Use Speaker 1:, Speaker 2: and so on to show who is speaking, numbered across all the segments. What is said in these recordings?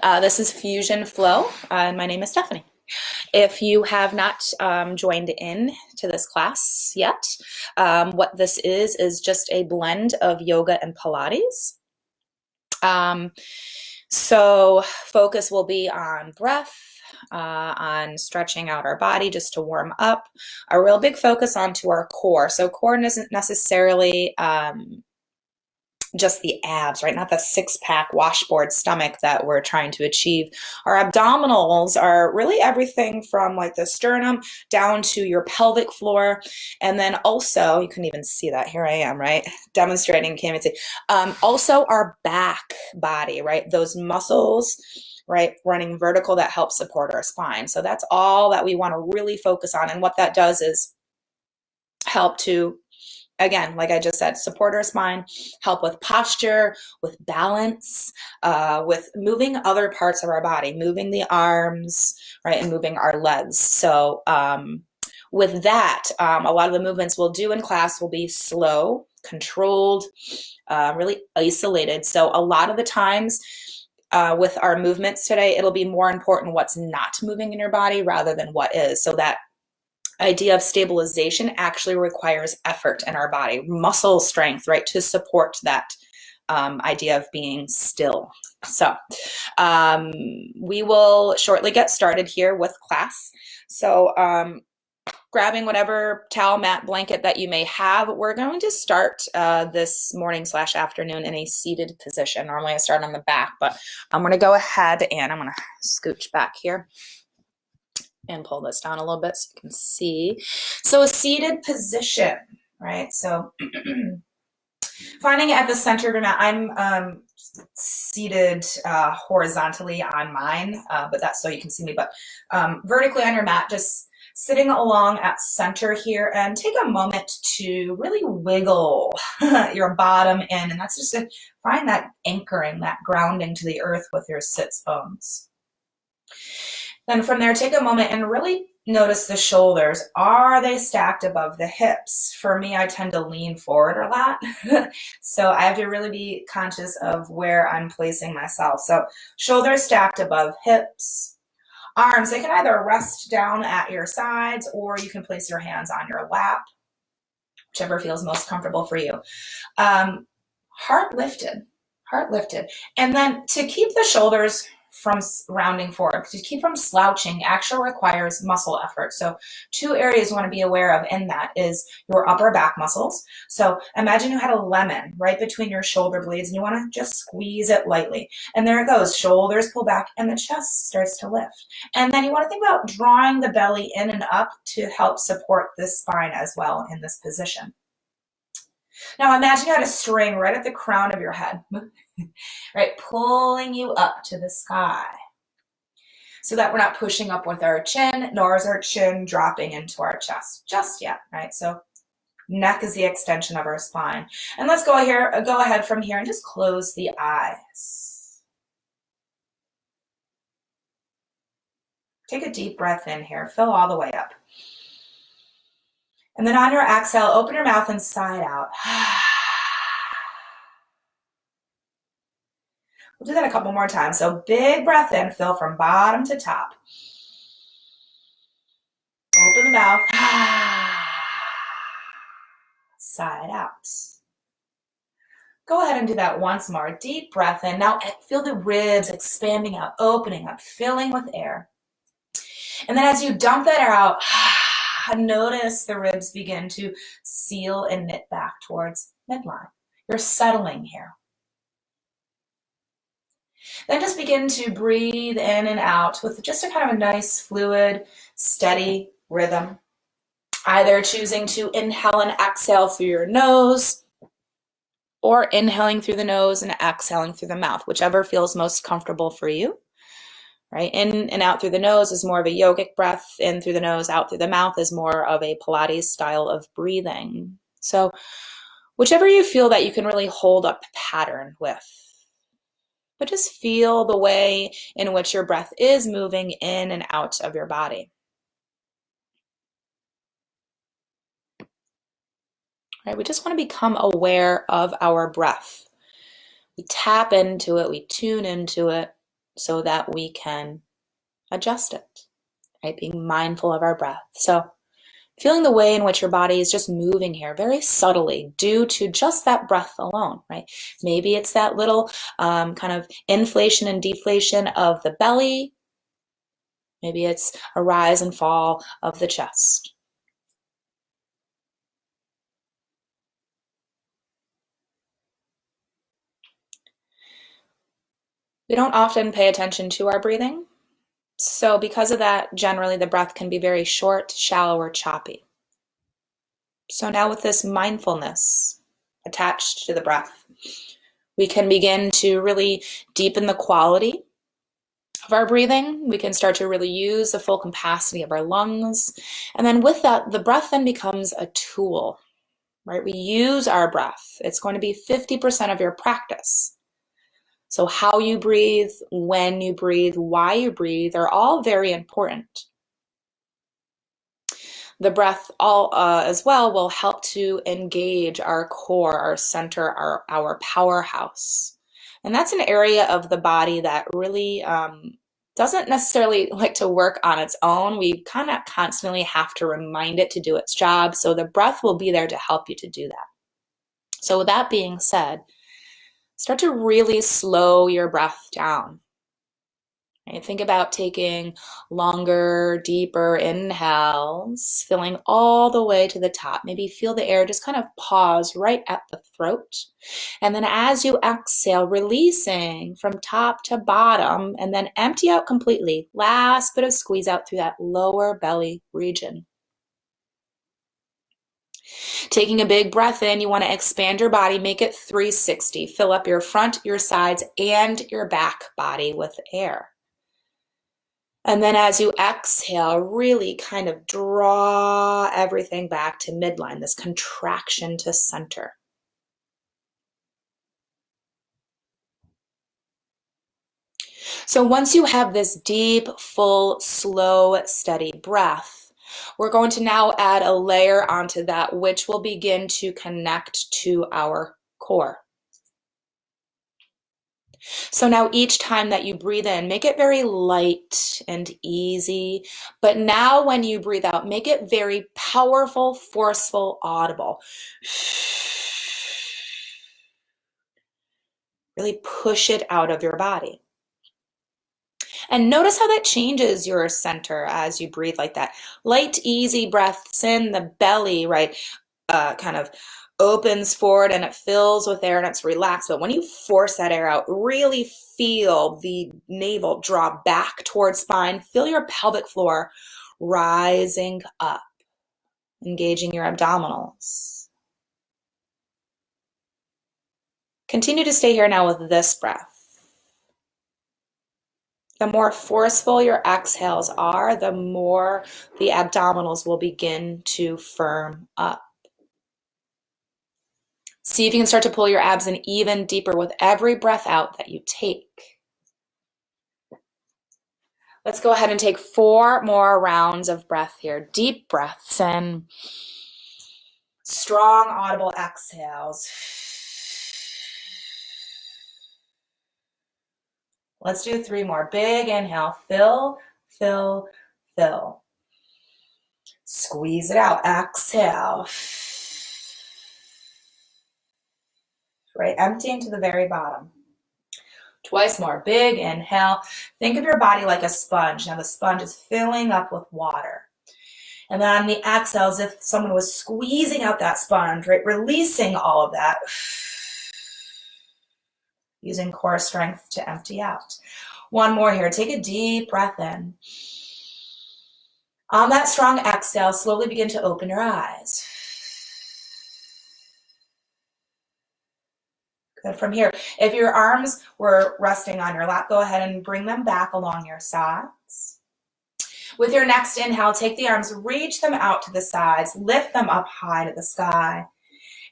Speaker 1: This is Fusion Flow, and my name is Stephanie. If you have not joined in to this class yet, what this is just a blend of yoga and Pilates. So focus will be on breath, on stretching out our body just to warm up. A real big focus onto our core. So core isn't necessarily just the abs, right? Not the six-pack washboard stomach that we're trying to achieve. Our abdominals are really everything from like the sternum down to your pelvic floor. And then also, you couldn't even see that. Here I am, right? Demonstrating, can't even see. Also our back body, right? Those muscles, right? Running vertical that help support our spine. So that's all that we want to really focus on. And what that does is help to, again, like I just said, support our spine, help with posture, with balance, with moving other parts of our body, moving the arms, right, and moving our legs. So with that, a lot of the movements we'll do in class will be slow, controlled, really isolated. So a lot of the times with our movements today, it'll be more important what's not moving in your body rather than what is. So that idea of stabilization actually requires effort in our body, muscle strength, right, to support that idea of being still. So we will shortly get started here with class. So grabbing whatever towel, mat, blanket that you may have, we're going to start this morning / afternoon in a seated position. Normally I start on the back, but I'm going to go ahead and I'm going to scooch back here and pull this down a little bit so you can see. So a seated position, right? So finding it at the center of your mat. I'm seated horizontally on mine, but that's so you can see me. But vertically on your mat, just sitting along at center here, and take a moment to really wiggle your bottom in, and that's just to find that anchoring, that grounding to the earth with your sits bones. Then from there, take a moment and really notice the shoulders. Are they stacked above the hips? For me, I tend to lean forward a lot. So I have to really be conscious of where I'm placing myself. So shoulders stacked above hips. Arms, they can either rest down at your sides or you can place your hands on your lap, whichever feels most comfortable for you. Heart lifted. And then to keep the shoulders from rounding forward, to keep from slouching, actually requires muscle effort. So two areas you want to be aware of in that is your upper back muscles. So imagine you had a lemon right between your shoulder blades and you want to just squeeze it lightly. And there it goes. Shoulders pull back and the chest starts to lift. And then you want to think about drawing the belly in and up to help support this spine as well in this position. Now imagine you had a string right at the crown of your head, right, pulling you up to the sky so that we're not pushing up with our chin, nor is our chin dropping into our chest just yet, right? So neck is the extension of our spine. And let's go ahead from here and just close the eyes. Take a deep breath in here, fill all the way up. And then on your exhale, open your mouth and sigh it out. We'll do that a couple more times. So big breath in, fill from bottom to top. Open the mouth. Sigh it out. Go ahead and do that once more. Deep breath in. Now feel the ribs expanding out, opening up, filling with air. And then as you dump that air out, notice the ribs begin to seal and knit back towards midline. You're settling here. Then just begin to breathe in and out with just a kind of a nice, fluid, steady rhythm. Either choosing to inhale and exhale through your nose, or inhaling through the nose and exhaling through the mouth, whichever feels most comfortable for you. Right? In and out through the nose is more of a yogic breath. In through the nose, out through the mouth is more of a Pilates style of breathing. So whichever you feel that you can really hold up pattern with. But just feel the way in which your breath is moving in and out of your body. Right? We just want to become aware of our breath. We tap into it, we tune into it. so that we can adjust it, right? Being mindful of our breath. So feeling the way in which your body is just moving here very subtly due to just that breath alone, right? Maybe it's that little kind of inflation and deflation of the belly. Maybe it's a rise and fall of the chest. We don't often pay attention to our breathing. So because of that, generally the breath can be very short, shallow, or choppy. So now with this mindfulness attached to the breath, we can begin to really deepen the quality of our breathing. We can start to really use the full capacity of our lungs. And then with that, the breath then becomes a tool, right? We use our breath. It's going to be 50% of your practice. So how you breathe, when you breathe, why you breathe are all very important. The breath as well will help to engage our core, our center, our powerhouse. And that's an area of the body that really doesn't necessarily like to work on its own. We kind of constantly have to remind it to do its job. So the breath will be there to help you to do that. So with that being said, start to really slow your breath down. Right? Think about taking longer, deeper inhales, filling all the way to the top. Maybe feel the air just kind of pause right at the throat. And then as you exhale, releasing from top to bottom, and then empty out completely. Last bit of squeeze out through that lower belly region. Taking a big breath in, you want to expand your body, make it 360. Fill up your front, your sides, and your back body with air. And then as you exhale, really kind of draw everything back to midline, this contraction to center. So once you have this deep, full, slow, steady breath, we're going to now add a layer onto that, which will begin to connect to our core. So now each time that you breathe in, make it very light and easy. But now when you breathe out, make it very powerful, forceful, audible. Really push it out of your body. And notice how that changes your center as you breathe like that. Light, easy breaths in the belly, right? Kind of opens forward and it fills with air and it's relaxed. But when you force that air out, really feel the navel draw back towards spine. Feel your pelvic floor rising up, engaging your abdominals. Continue to stay here now with this breath. The more forceful your exhales are, the more the abdominals will begin to firm up. See if you can start to pull your abs in even deeper with every breath out that you take. Let's go ahead and take 4 more rounds of breath here. Deep breaths in. Strong, audible exhales. Let's do 3 more. Big inhale. Fill, fill, fill. Squeeze it out. Exhale. Right, emptying to the very bottom. Twice more. Big inhale. Think of your body like a sponge. Now the sponge is filling up with water. And then on the exhale, as if someone was squeezing out that sponge, right? Releasing all of that. Using core strength to empty out. One more here. Take a deep breath in. On that strong exhale, slowly begin to open your eyes. Good. From here, if your arms were resting on your lap, go ahead and bring them back along your sides. With your next inhale, take the arms, reach them out to the sides, lift them up high to the sky.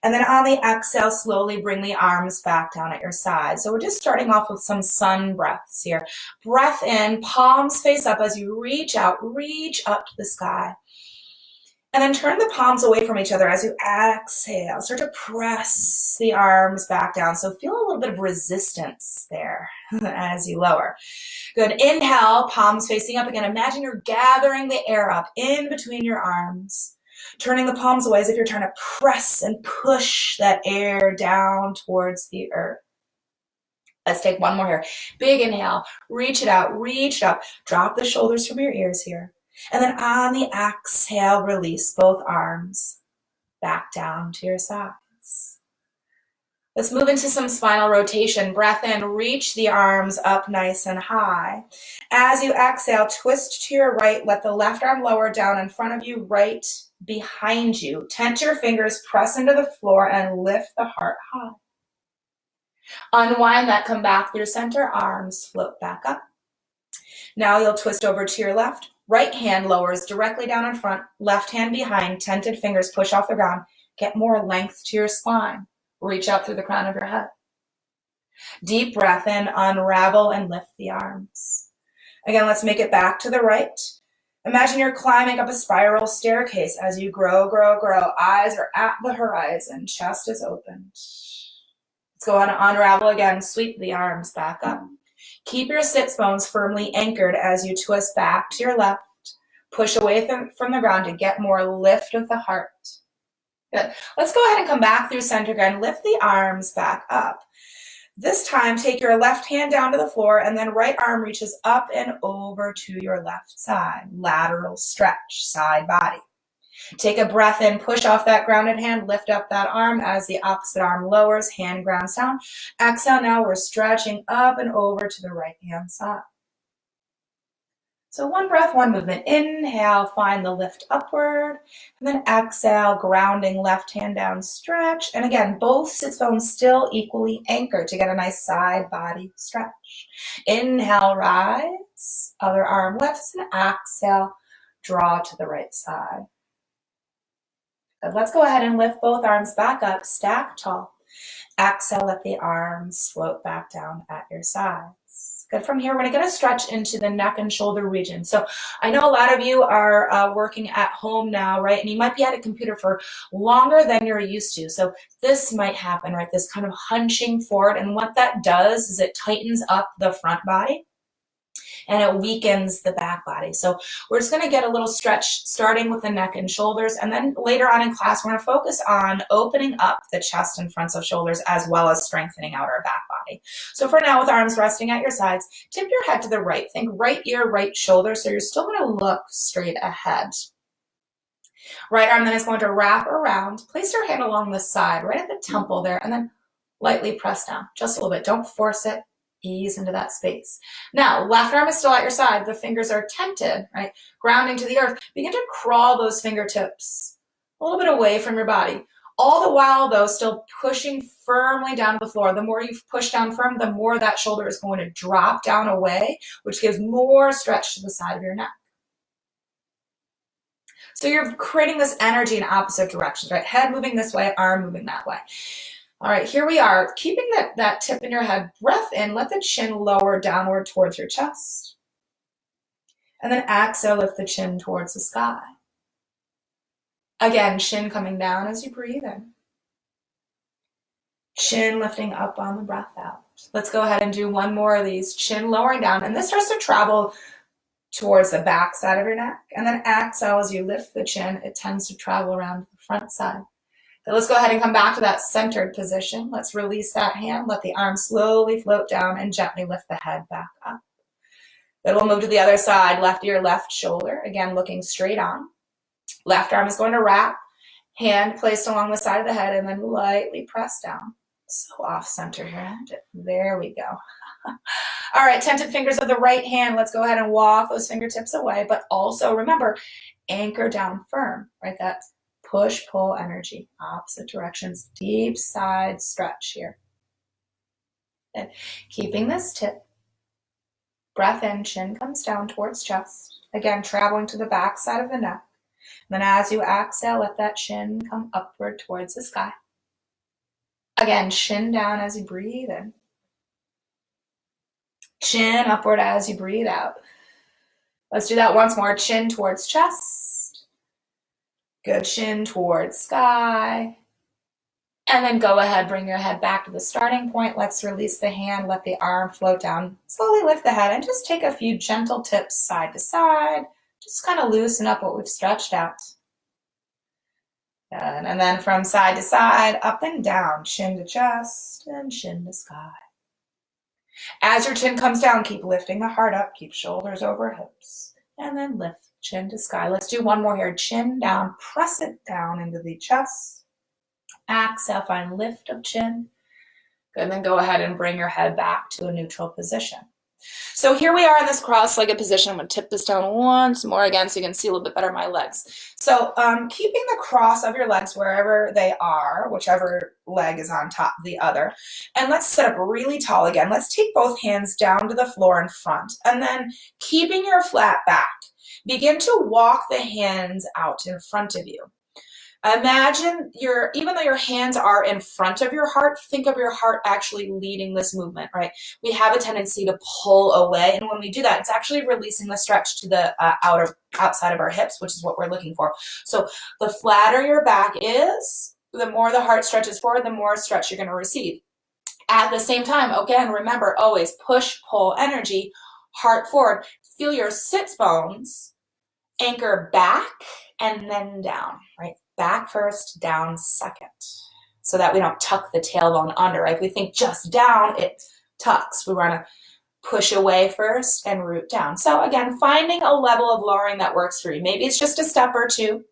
Speaker 1: And then on the exhale, slowly bring the arms back down at your sides. So we're just starting off with some sun breaths here. Breath in, palms face up as you reach out, reach up to the sky. And then turn the palms away from each other as you exhale. Start to press the arms back down. So feel a little bit of resistance there as you lower. Good. Inhale, palms facing up again. Imagine you're gathering the air up in between your arms. Turning the palms away as if you're trying to press and push that air down towards the earth. Let's take one more here. Big inhale. Reach it out. Reach it up. Drop the shoulders from your ears here. And then on the exhale, release both arms back down to your sides. Let's move into some spinal rotation. Breath in, reach the arms up nice and high. As you exhale, twist to your right. Let the left arm lower down in front of you, right behind you. Tent your fingers, press into the floor, and lift the heart high. Unwind that, come back through center, arms float back up. Now you'll twist over to your left. Right hand lowers directly down in front, left hand behind, tented fingers push off the ground. Get more length to your spine. Reach out through the crown of your head. Deep breath in, unravel and lift the arms. Again, let's make it back to the right. Imagine you're climbing up a spiral staircase as you grow, grow, grow. Eyes are at the horizon, chest is opened. Let's go on and unravel again, sweep the arms back up. Keep your sits bones firmly anchored as you twist back to your left. Push away from the ground to get more lift with the heart. Good. Let's go ahead and come back through center again. Lift the arms back up. This time, take your left hand down to the floor and then right arm reaches up and over to your left side. Lateral stretch, side body. Take a breath in, push off that grounded hand, lift up that arm as the opposite arm lowers, hand grounds down. Exhale, now we're stretching up and over to the right hand side. So one breath, one movement. Inhale, find the lift upward, and then exhale, grounding left hand down, stretch. And again, both sits bones still equally anchored to get a nice side body stretch. Inhale, rise, other arm lifts, and exhale, draw to the right side. Good. Let's go ahead and lift both arms back up, stack tall. Exhale, let the arms float back down at your sides. Good. From here, we're going to get a stretch into the neck and shoulder region. So I know a lot of you are working at home now, right? And you might be at a computer for longer than you're used to. So this might happen, right? This kind of hunching forward. And what that does is it tightens up the front body and it weakens the back body. So we're just going to get a little stretch starting with the neck and shoulders. And then later on in class, we're going to focus on opening up the chest and fronts of shoulders as well as strengthening out our back body. So for now, with arms resting at your sides, tip your head to the right. Think right ear, right shoulder. So you're still going to look straight ahead. Right arm then is going to wrap around. Place your hand along the side, right at the temple there, and then lightly press down. Just a little bit. Don't force it. Ease into that space. Now, left arm is still at your side. The fingers are tented, right? Grounding to the earth. Begin to crawl those fingertips a little bit away from your body. All the while, though, still pushing firmly down to the floor. The more you push down firm, the more that shoulder is going to drop down away, which gives more stretch to the side of your neck. So you're creating this energy in opposite directions, right? Head moving this way, arm moving that way. All right, here we are. Keeping that tip in your head, breath in, let the chin lower downward towards your chest. And then exhale, lift the chin towards the sky. Again, chin coming down as you breathe in. Chin lifting up on the breath out. Let's go ahead and do one more of these. Chin lowering down, and this starts to travel towards the back side of your neck. And then exhale, as you lift the chin, it tends to travel around the front side. So let's go ahead and come back to that centered position. Let's release that hand. Let the arm slowly float down and gently lift the head back up. Then we'll move to the other side, left ear, left shoulder. Again, looking straight on. Left arm is going to wrap. Hand placed along the side of the head and then lightly press down. So off center here. There we go. All right, tented fingers of the right hand. Let's go ahead and walk those fingertips away. But also remember, anchor down firm, right? That's push-pull energy, opposite directions, deep side stretch here. And keeping this tip, breath in, chin comes down towards chest. Again, traveling to the back side of the neck. And then as you exhale, let that chin come upward towards the sky. Again, chin down as you breathe in. Chin upward as you breathe out. Let's do that once more. Chin towards chest. Good, chin towards sky. And then go ahead, bring your head back to the starting point. Let's release the hand, let the arm float down. Slowly lift the head and just take a few gentle tips side to side. Just kind of loosen up what we've stretched out. Good. And then from side to side, up and down, chin to chest and chin to sky. As your chin comes down, keep lifting the heart up, keep shoulders over hips, and then lift chin to sky. Let's do one more here. Chin down, press it down into the chest. Exhale, find lift of chin. Good, and then go ahead and bring your head back to a neutral position. So here we are in this cross-legged position. I'm going to tip this down once more again so you can see a little bit better my legs. So keeping the cross of your legs wherever they are, whichever leg is on top of the other. And let's sit up really tall again. Let's take both hands down to the floor in front. And then keeping your flat back, begin to walk the hands out in front of you. Imagine even though your hands are in front of your heart, think of your heart actually leading this movement, right? We have a tendency to pull away, and when we do that, it's actually releasing the stretch to the outside of our hips, which is what we're looking for. So the flatter your back is, the more the heart stretches forward, the more stretch you're going to receive. At the same time, again, remember, always push-pull energy, heart forward. Feel your sits bones anchor back and then down, right? Back first, down second, so that we don't tuck the tailbone under, right? If we think just down, it tucks. We want to push away first and root down. So again, finding a level of lowering that works for you. Maybe it's just a step or two.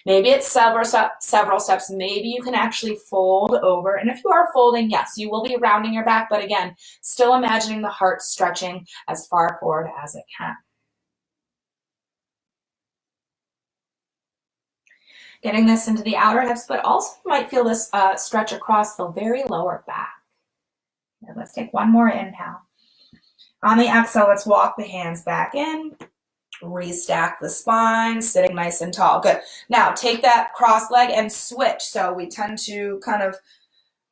Speaker 1: Maybe it's several steps. Maybe you can actually fold over. And if you are folding, yes, you will be rounding your back, but again, still imagining the heart stretching as far forward as it can. Getting this into the outer hips, but also you might feel this stretch across the very lower back. Now let's take one more inhale. On the exhale, let's walk the hands back in, restack the spine, sitting nice and tall. Good. Now take that cross leg and switch. So we tend to kind of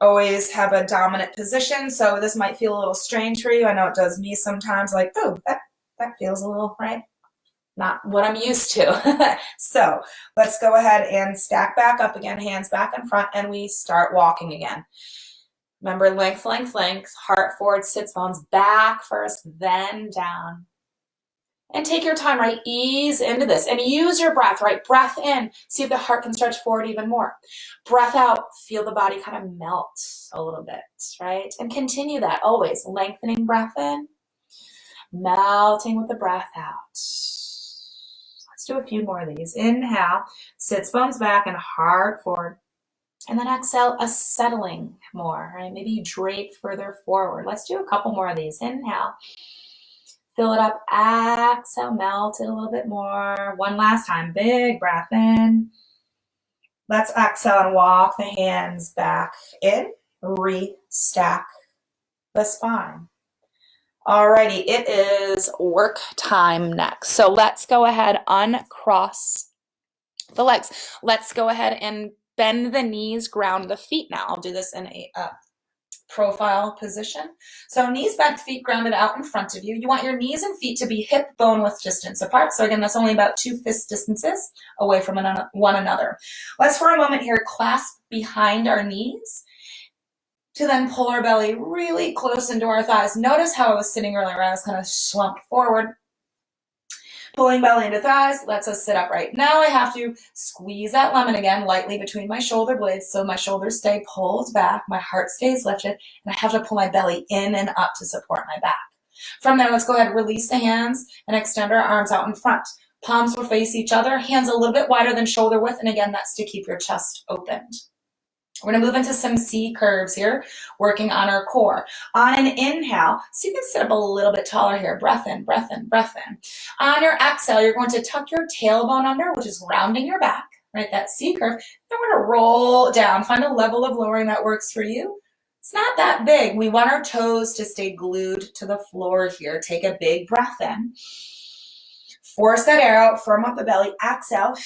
Speaker 1: always have a dominant position. So this might feel a little strange for you. I know it does me sometimes, like, oh, that feels a little, right? Not what I'm used to. So let's go ahead and stack back up again, hands back in front, and we start walking again. Remember, length, length, length, heart forward, sits bones back first, then down. And take your time, right? Ease into this and use your breath, right? Breath in, see if the heart can stretch forward even more. Breath out, feel the body kind of melt a little bit, right? And continue that always, lengthening breath in, melting with the breath out. Do a few more of these. Inhale, sits bones back and heart forward. And then exhale, a settling more, right? Maybe you drape further forward. Let's do a couple more of these. Inhale, fill it up. Exhale, melt it a little bit more. One last time, big breath in. Let's exhale and walk the hands back in. Restack the spine. Alrighty, it is work time next. So let's go ahead, uncross the legs. Let's go ahead and bend the knees, ground the feet now. I'll do this in a profile position. So knees bent, feet grounded out in front of you. You want your knees and feet to be hip bone width distance apart. So again, that's only about 2 fist distances away from one another. Let's for a moment here clasp behind our knees, to then pull our belly really close into our thighs. Notice how I was sitting earlier. I was kind of slumped forward. Pulling belly into thighs lets us sit upright. Now I have to squeeze that lemon again lightly between my shoulder blades so my shoulders stay pulled back, my heart stays lifted, and I have to pull my belly in and up to support my back. From there, let's go ahead and release the hands and extend our arms out in front. Palms will face each other, hands a little bit wider than shoulder width, and again, that's to keep your chest opened. We're going to move into some C curves here, working on our core. On an inhale, so you can sit up a little bit taller here. Breath in, breath in, breath in. On your exhale, you're going to tuck your tailbone under, which is rounding your back, right? That C curve. Then we're going to roll down. Find a level of lowering that works for you. It's not that big. We want our toes to stay glued to the floor here. Take a big breath in. Force that air out, firm up the belly. Exhale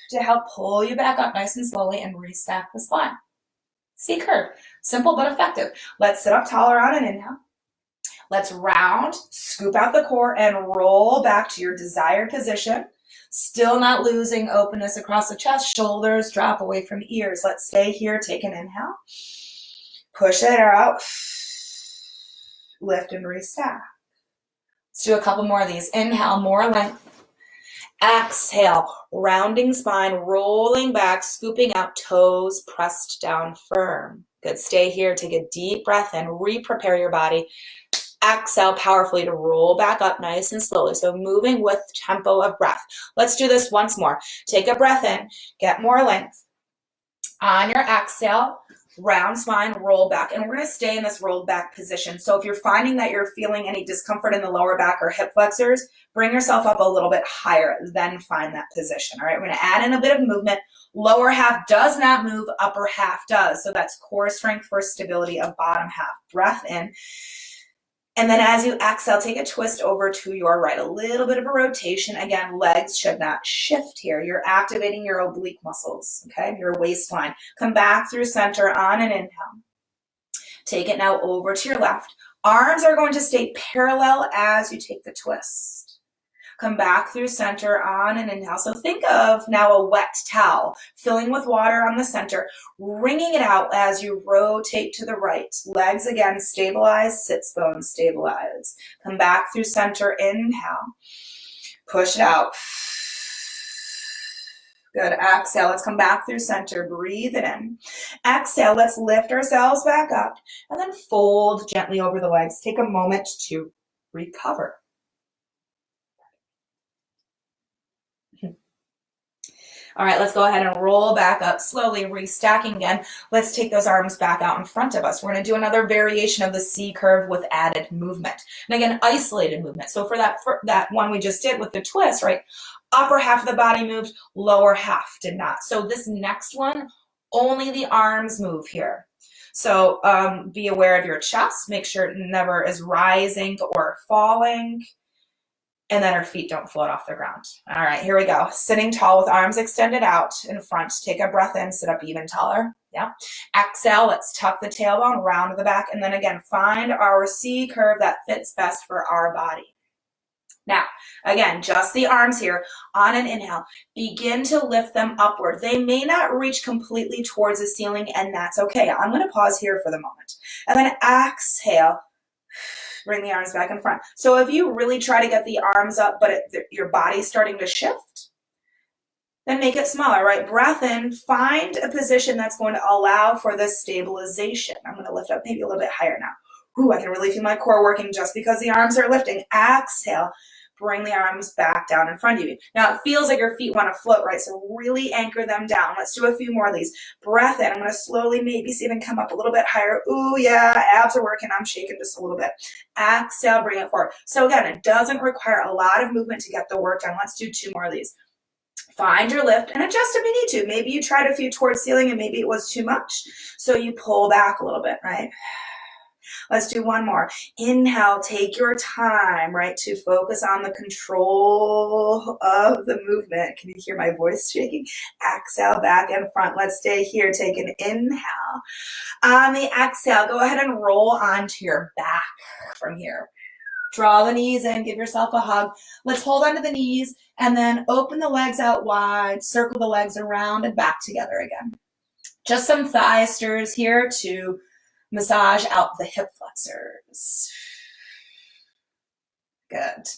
Speaker 1: to help pull you back up nice and slowly and restack the spine. C curve, simple but effective. Let's sit up taller on an inhale. Let's round, scoop out the core and roll back to your desired position. Still not losing openness across the chest. Shoulders drop away from ears. Let's stay here. Take an inhale. Push it out. Lift and restack. Let's do a couple more of these. Inhale, more length. Exhale, rounding spine, rolling back, scooping out, toes pressed down firm. Good. Stay here. Take a deep breath in. Re-prepare your body. Exhale powerfully to roll back up nice and slowly. So moving with tempo of breath. Let's do this once more. Take a breath in. Get more length. On your exhale, round spine, roll back. And we're going to stay in this rolled back position. So if you're finding that you're feeling any discomfort in the lower back or hip flexors, bring yourself up a little bit higher, then find that position. All right, we're going to add in a bit of movement. Lower half does not move, upper half does. So that's core strength for stability of bottom half. Breath in. And then as you exhale, take a twist over to your right. A little bit of a rotation. Again, legs should not shift here. You're activating your oblique muscles, okay? Your waistline. Come back through center on an inhale. Take it now over to your left. Arms are going to stay parallel as you take the twist. Come back through center on an inhale. So think of now a wet towel filling with water on the center, wringing it out as you rotate to the right. Legs again, stabilize, sits bones stabilize. Come back through center, inhale. Push it out. Good. Exhale. Let's come back through center. Breathe it in. Exhale. Let's lift ourselves back up and then fold gently over the legs. Take a moment to recover. All right, let's go ahead and roll back up slowly, restacking again. Let's take those arms back out in front of us. We're going to do another variation of the C curve with added movement. And again, isolated movement. So for that one we just did with the twist, right? Upper half of the body moved, lower half did not. So this next one, only the arms move here. So be aware of your chest. Make sure it never is rising or falling. And then our feet don't float off the ground. All right, here we go. Sitting tall with arms extended out in front. Take a breath in, sit up even taller. Yeah. Exhale, let's tuck the tailbone, round to the back. And then again, find our C curve that fits best for our body. Now, again, just the arms here on an inhale. Begin to lift them upward. They may not reach completely towards the ceiling, and that's okay. I'm going to pause here for the moment. And then exhale. Bring the arms back in front. So if you really try to get the arms up, but your body's starting to shift, then make it smaller, right? Breath in, find a position that's going to allow for this stabilization. I'm going to lift up maybe a little bit higher now. Ooh, I can really feel my core working just because the arms are lifting. Exhale, bring the arms back down in front of you. Now it feels like your feet want to float, right? So really anchor them down. Let's do a few more of these. Breath in. I'm going to slowly maybe see them come up a little bit higher. Ooh, yeah, abs are working. I'm shaking just a little bit. Exhale, bring it forward. So again, it doesn't require a lot of movement to get the work done. Let's do two more of these. Find your lift and adjust if you need to. Maybe you tried a few towards ceiling and maybe it was too much. So you pull back a little bit, right? Let's do one more. Inhale, take your time, right, to focus on the control of the movement. Can you hear my voice shaking? Exhale, back and front. Let's stay here. Take an inhale. On the exhale, go ahead and roll onto your back from here. Draw the knees in, give yourself a hug. Let's hold onto the knees and then open the legs out wide, circle the legs around and back together again. Just some thigh stirs here to massage out the hip flexors. Good.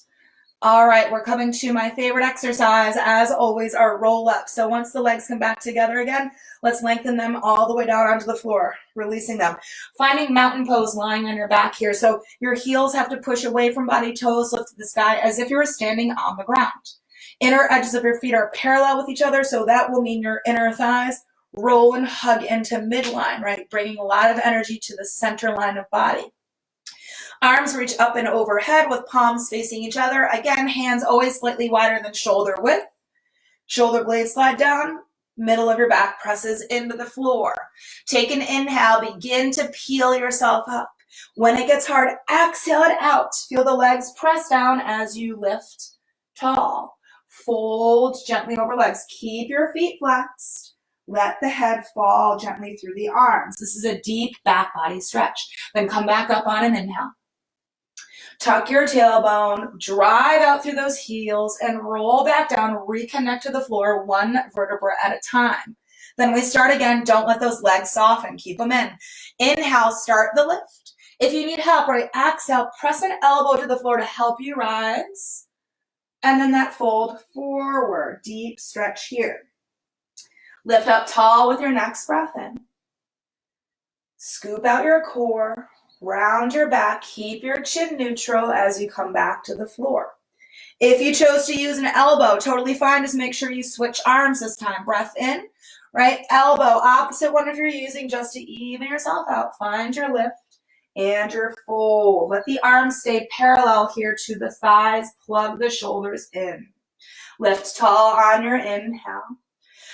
Speaker 1: All right, we're coming to my favorite exercise, as always, our roll up. So once the legs come back together again, let's lengthen them all the way down onto the floor, releasing them. Finding mountain pose lying on your back here. So your heels have to push away from body, toes lift to the sky as if you were standing on the ground. Inner edges of your feet are parallel with each other, so that will mean your inner thighs roll and hug into midline, right? Bringing a lot of energy to the center line of body. Arms reach up and overhead with palms facing each other. Again, hands always slightly wider than shoulder width. Shoulder blades slide down. Middle of your back presses into the floor. Take an inhale. Begin to peel yourself up. When it gets hard, exhale it out. Feel the legs press down as you lift tall. Fold gently over legs. Keep your feet flexed. Let the head fall gently through the arms. This is a deep back body stretch. Then come back up on an inhale. Tuck your tailbone, drive out through those heels, and roll back down, reconnect to the floor, one vertebra at a time. Then we start again. Don't let those legs soften. Keep them in. Inhale, start the lift. If you need help, right, exhale, press an elbow to the floor to help you rise. And then that fold forward, deep stretch here. Lift up tall with your next breath in. Scoop out your core, round your back, keep your chin neutral as you come back to the floor. If you chose to use an elbow, totally fine. Just make sure you switch arms this time. Breath in, right elbow, opposite one if you're using, just to even yourself out. Find your lift and your fold. Let the arms stay parallel here to the thighs. Plug the shoulders in. Lift tall on your inhale.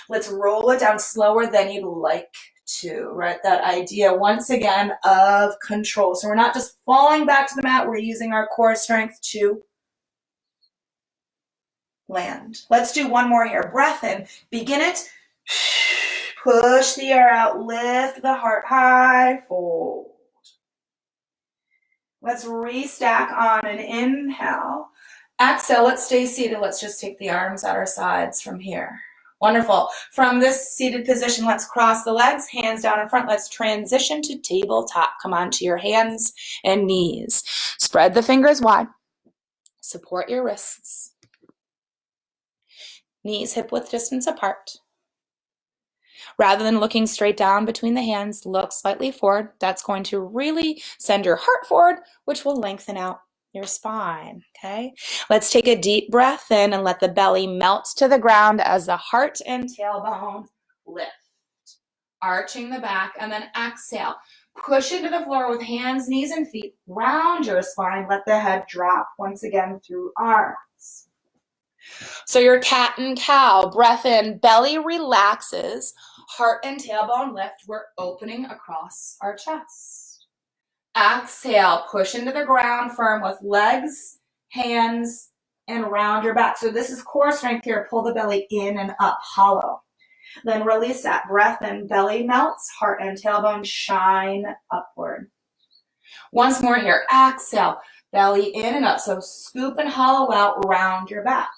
Speaker 1: Let's roll it down slower than you'd like to, right? That idea, once again, of control. So we're not just falling back to the mat. We're using our core strength to land. Let's do one more here. Breath in. Begin it. Push the air out. Lift the heart high. Fold. Let's restack on an inhale. Exhale. Let's stay seated. Let's just take the arms at our sides from here. Wonderful. From this seated position, let's cross the legs, hands down in front. Let's transition to tabletop. Come on to your hands and knees. Spread the fingers wide. Support your wrists. Knees hip-width distance apart. Rather than looking straight down between the hands, look slightly forward. That's going to really send your heart forward, which will lengthen out your spine, okay? Let's take a deep breath in and let the belly melt to the ground as the heart and tailbone lift. Arching the back, and then exhale. Push into the floor with hands, knees, and feet. Round your spine. Let the head drop once again through arms. So your cat and cow, breath in, belly relaxes, heart and tailbone lift. We're opening across our chest. Exhale, push into the ground firm with legs, hands, and round your back. So this is core strength here. Pull the belly in and up, hollow. Then release that. Breath in, belly melts, heart and tailbone shine upward. Once more here. Exhale, belly in and up. So scoop and hollow out, round your back.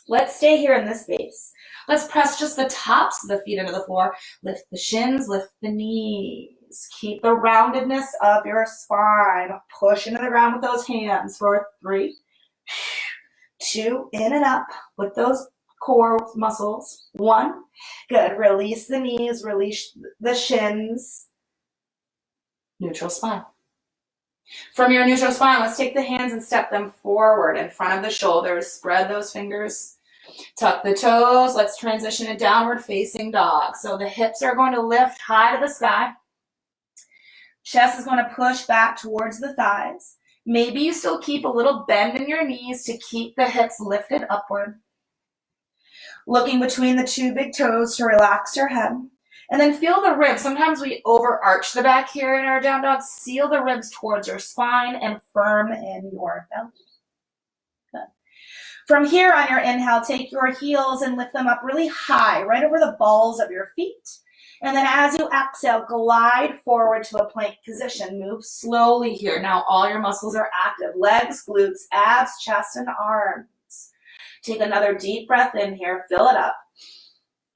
Speaker 1: Let's stay here in this space. Let's press just the tops of the feet into the floor. Lift the shins, lift the knees. Keep the roundedness of your spine. Push into the ground with those hands for 3, 2, in and up with those core muscles. 1, good. Release the knees, release the shins. Neutral spine. From your neutral spine, let's take the hands and step them forward in front of the shoulders. Spread those fingers. Tuck the toes. Let's transition to downward facing dog. So the hips are going to lift high to the sky. Chest is going to push back towards the thighs. Maybe you still keep a little bend in your knees to keep the hips lifted upward. Looking between the 2 big toes to relax your head. And then feel the ribs. Sometimes we overarch the back here in our down dog. Seal the ribs towards your spine and firm in your belly. Good. From here on your inhale, take your heels and lift them up really high, right over the balls of your feet. And then as you exhale, glide forward to a plank position. Move slowly here. Now all your muscles are active. Legs, glutes, abs, chest, and arms. Take another deep breath in here. Fill it up.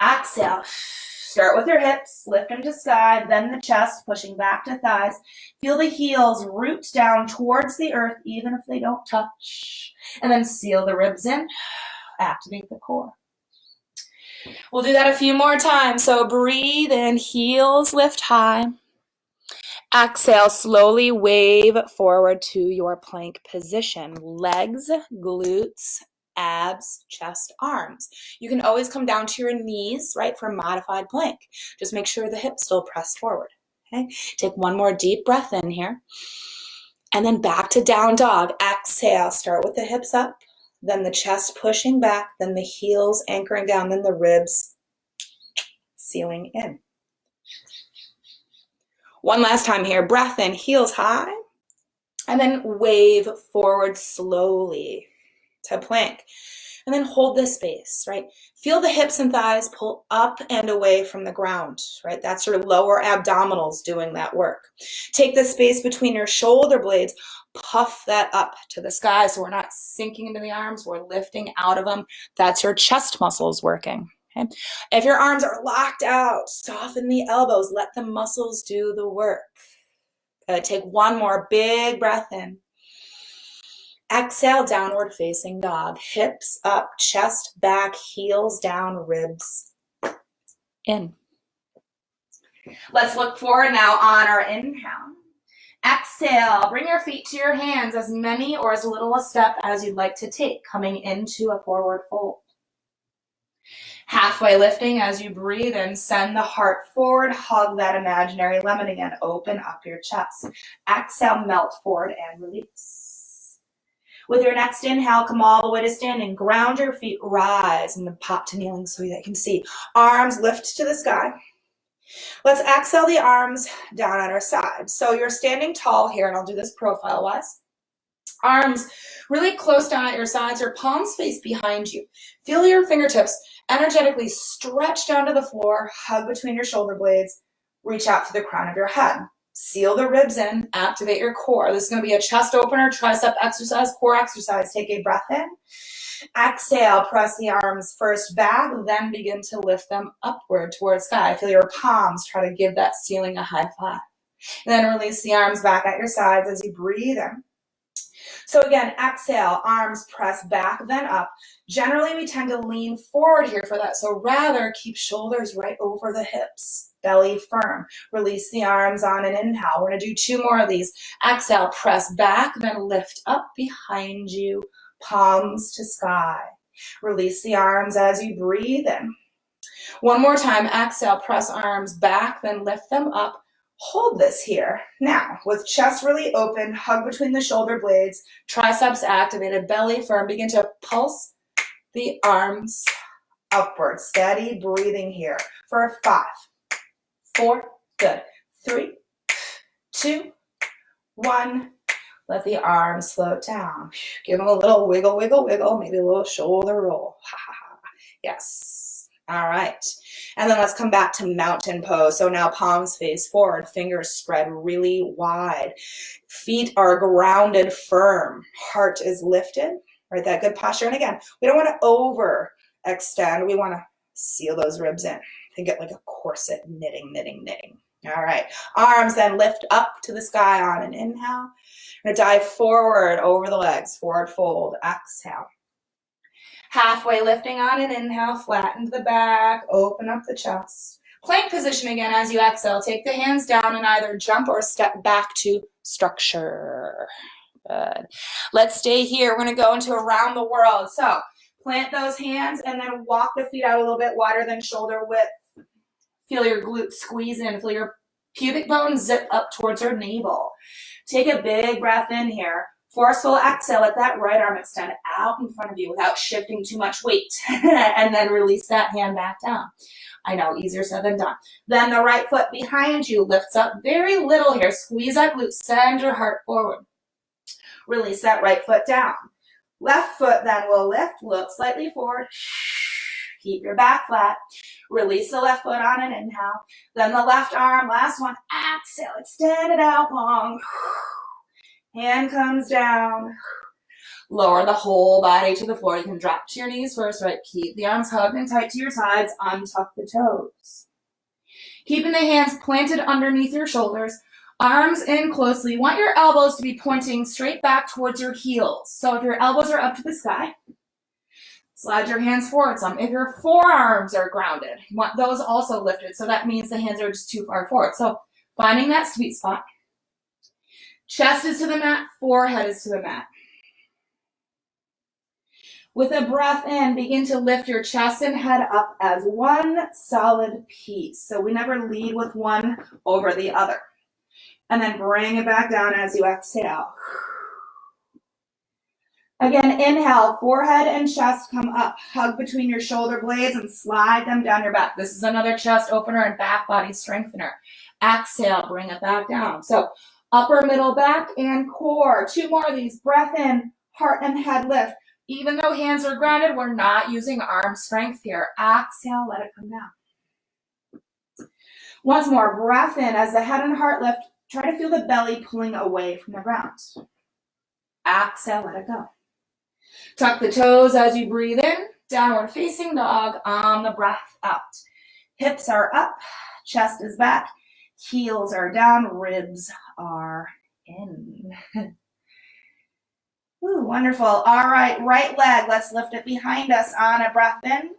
Speaker 1: Exhale. Start with your hips. Lift them to sky. Then the chest, pushing back to thighs. Feel the heels root down towards the earth, even if they don't touch. And then seal the ribs in. Activate the core. We'll do that a few more times. So breathe in, heels lift high. Exhale, slowly wave forward to your plank position. Legs, glutes, abs, chest, arms. You can always come down to your knees, right, for modified plank. Just make sure the hips still press forward. Okay? Take one more deep breath in here. And then back to down dog. Exhale, start with the hips up. Then the chest pushing back, then the heels anchoring down, then the ribs sealing in. One last time here. Breath in, heels high, and then wave forward slowly to plank. And then hold this space, right? Feel the hips and thighs pull up and away from the ground, right? That's your lower abdominals doing that work. Take the space between your shoulder blades. puff that up to the sky so we're not sinking into the arms, we're lifting out of them. That's your chest muscles working. Okay? If your arms are locked out, soften the elbows, let the muscles do the work. Take one more big breath in. Exhale, downward facing dog. Hips up, chest back, heels down, ribs in. Let's look forward now on our inhale. Exhale, bring your feet to your hands, as many or as little a step as you'd like to take, coming into a forward fold. Halfway lifting as you breathe in, send the heart forward, hug that imaginary lemon again, open up your chest. Exhale, melt forward and release. With your next inhale, come all the way to standing, ground your feet, rise, and then pop to kneeling so that you can see. Arms lift to the sky. Let's exhale the arms down at our sides. So you're standing tall here, and I'll do this profile-wise. Arms really close down at your sides, your palms face behind you. Feel your fingertips energetically stretch down to the floor, hug between your shoulder blades, reach out to the crown of your head. Seal the ribs in, activate your core. This is going to be a chest opener, tricep exercise, core exercise. Take a breath in. Exhale, press the arms first back, then begin to lift them upward towards sky. Feel your palms try to give that ceiling a high five. And then release the arms back at your sides as you breathe in. So again, exhale, arms press back, then up. Generally, we tend to lean forward here for that. So rather, keep shoulders right over the hips, belly firm. Release the arms on an inhale. We're going to do 2 more of these. Exhale, press back, then lift up behind you, palms to sky. Release the arms as you breathe in. One more time, exhale, press arms back, then lift them up. Hold this here. Now, with chest really open, hug between the shoulder blades, triceps activated, belly firm, begin to pulse the arms upward. Steady breathing here for 5, 4, good, 3, 2, 1. Let the arms float down. Give them a little wiggle, wiggle, wiggle, maybe a little shoulder roll. Ha, ha, ha. Yes. All right. And then let's come back to mountain pose. So now palms face forward, fingers spread really wide. Feet are grounded firm. Heart is lifted, right? That good posture. And again, we don't want to overextend. We want to seal those ribs in. Think it like a corset, knitting, knitting, knitting. All right. Arms then lift up to the sky on an inhale. We're going to dive forward over the legs, forward fold, exhale. Halfway lifting on an inhale, flatten the back, open up the chest. Plank position again as you exhale. Take the hands down and either jump or step back to structure. Good. Let's stay here. We're going to go into around the world. So plant those hands and then walk the feet out a little bit wider than shoulder width. Feel your glutes squeeze in. Feel your pubic bone zip up towards your navel. Take a big breath in here. Forceful exhale, let that right arm extend out in front of you without shifting too much weight. And then release that hand back down. I know, easier said than done. Then the right foot behind you lifts up very little here. Squeeze that glute, send your heart forward. Release that right foot down. Left foot then will lift, look slightly forward. Keep your back flat. Release the left foot on an inhale. Then the left arm, last one, exhale, extend it out long. Hand comes down. Lower the whole body to the floor. You can drop to your knees first, right? Keep the arms hugged and tight to your sides. Untuck the toes. Keeping the hands planted underneath your shoulders. Arms in closely. You want your elbows to be pointing straight back towards your heels. So if your elbows are up to the sky, slide your hands forward some. If your forearms are grounded, you want those also lifted. So that means the hands are just too far forward. So finding that sweet spot. Chest is to the mat, forehead is to the mat. With a breath in, begin to lift your chest and head up as one solid piece. So we never lead with one over the other. And then bring it back down as you exhale. Again, inhale, forehead and chest come up. Hug between your shoulder blades and slide them down your back. This is another chest opener and back body strengthener. Exhale, bring it back down. So upper, middle, back, and core. 2 more of these. Breath in, heart and head lift. Even though hands are grounded, we're not using arm strength here. Exhale, let it come down. Once more, breath in as the head and heart lift. Try to feel the belly pulling away from the ground. Exhale, let it go. Tuck the toes as you breathe in. Downward facing dog on the breath out. Hips are up, chest is back, heels are down, ribs are in. Ooh, wonderful. All right, right leg, let's lift it behind us on a breath in.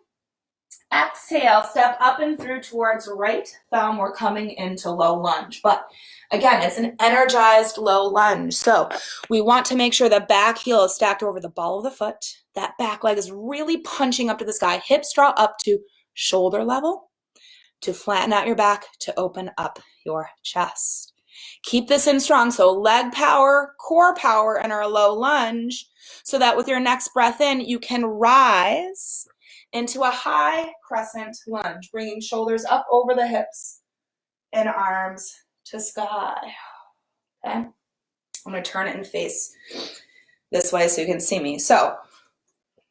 Speaker 1: Exhale, step up and through towards right thumb. We're coming into low lunge, but again, it's an energized low lunge. So we want to make sure the back heel is stacked over the ball of the foot. That back leg is really punching up to the sky. Hips draw up to shoulder level, to flatten out your back, to open up your chest. Keep this in strong. So leg power, core power in our low lunge, so that with your next breath in, you can rise into a high crescent lunge, bringing shoulders up over the hips and arms to sky. Okay? I'm going to turn it and face this way so you can see me. So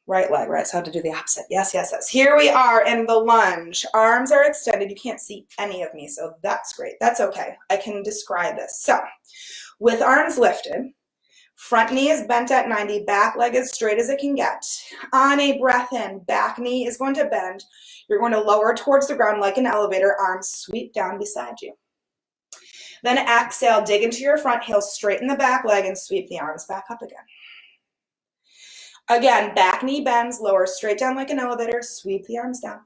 Speaker 1: right leg, right? So I have to do the opposite. Yes, yes, yes. Here we are in the lunge. Arms are extended. You can't see any of me, so that's great. That's okay. I can describe this. So with arms lifted, front knee is bent at 90, back leg as straight as it can get. On a breath in, back knee is going to bend. You're going to lower towards the ground like an elevator, arms sweep down beside you. Then exhale, dig into your front heel, straighten the back leg, and sweep the arms back up again. Again, back knee bends, lower straight down like an elevator, sweep the arms down.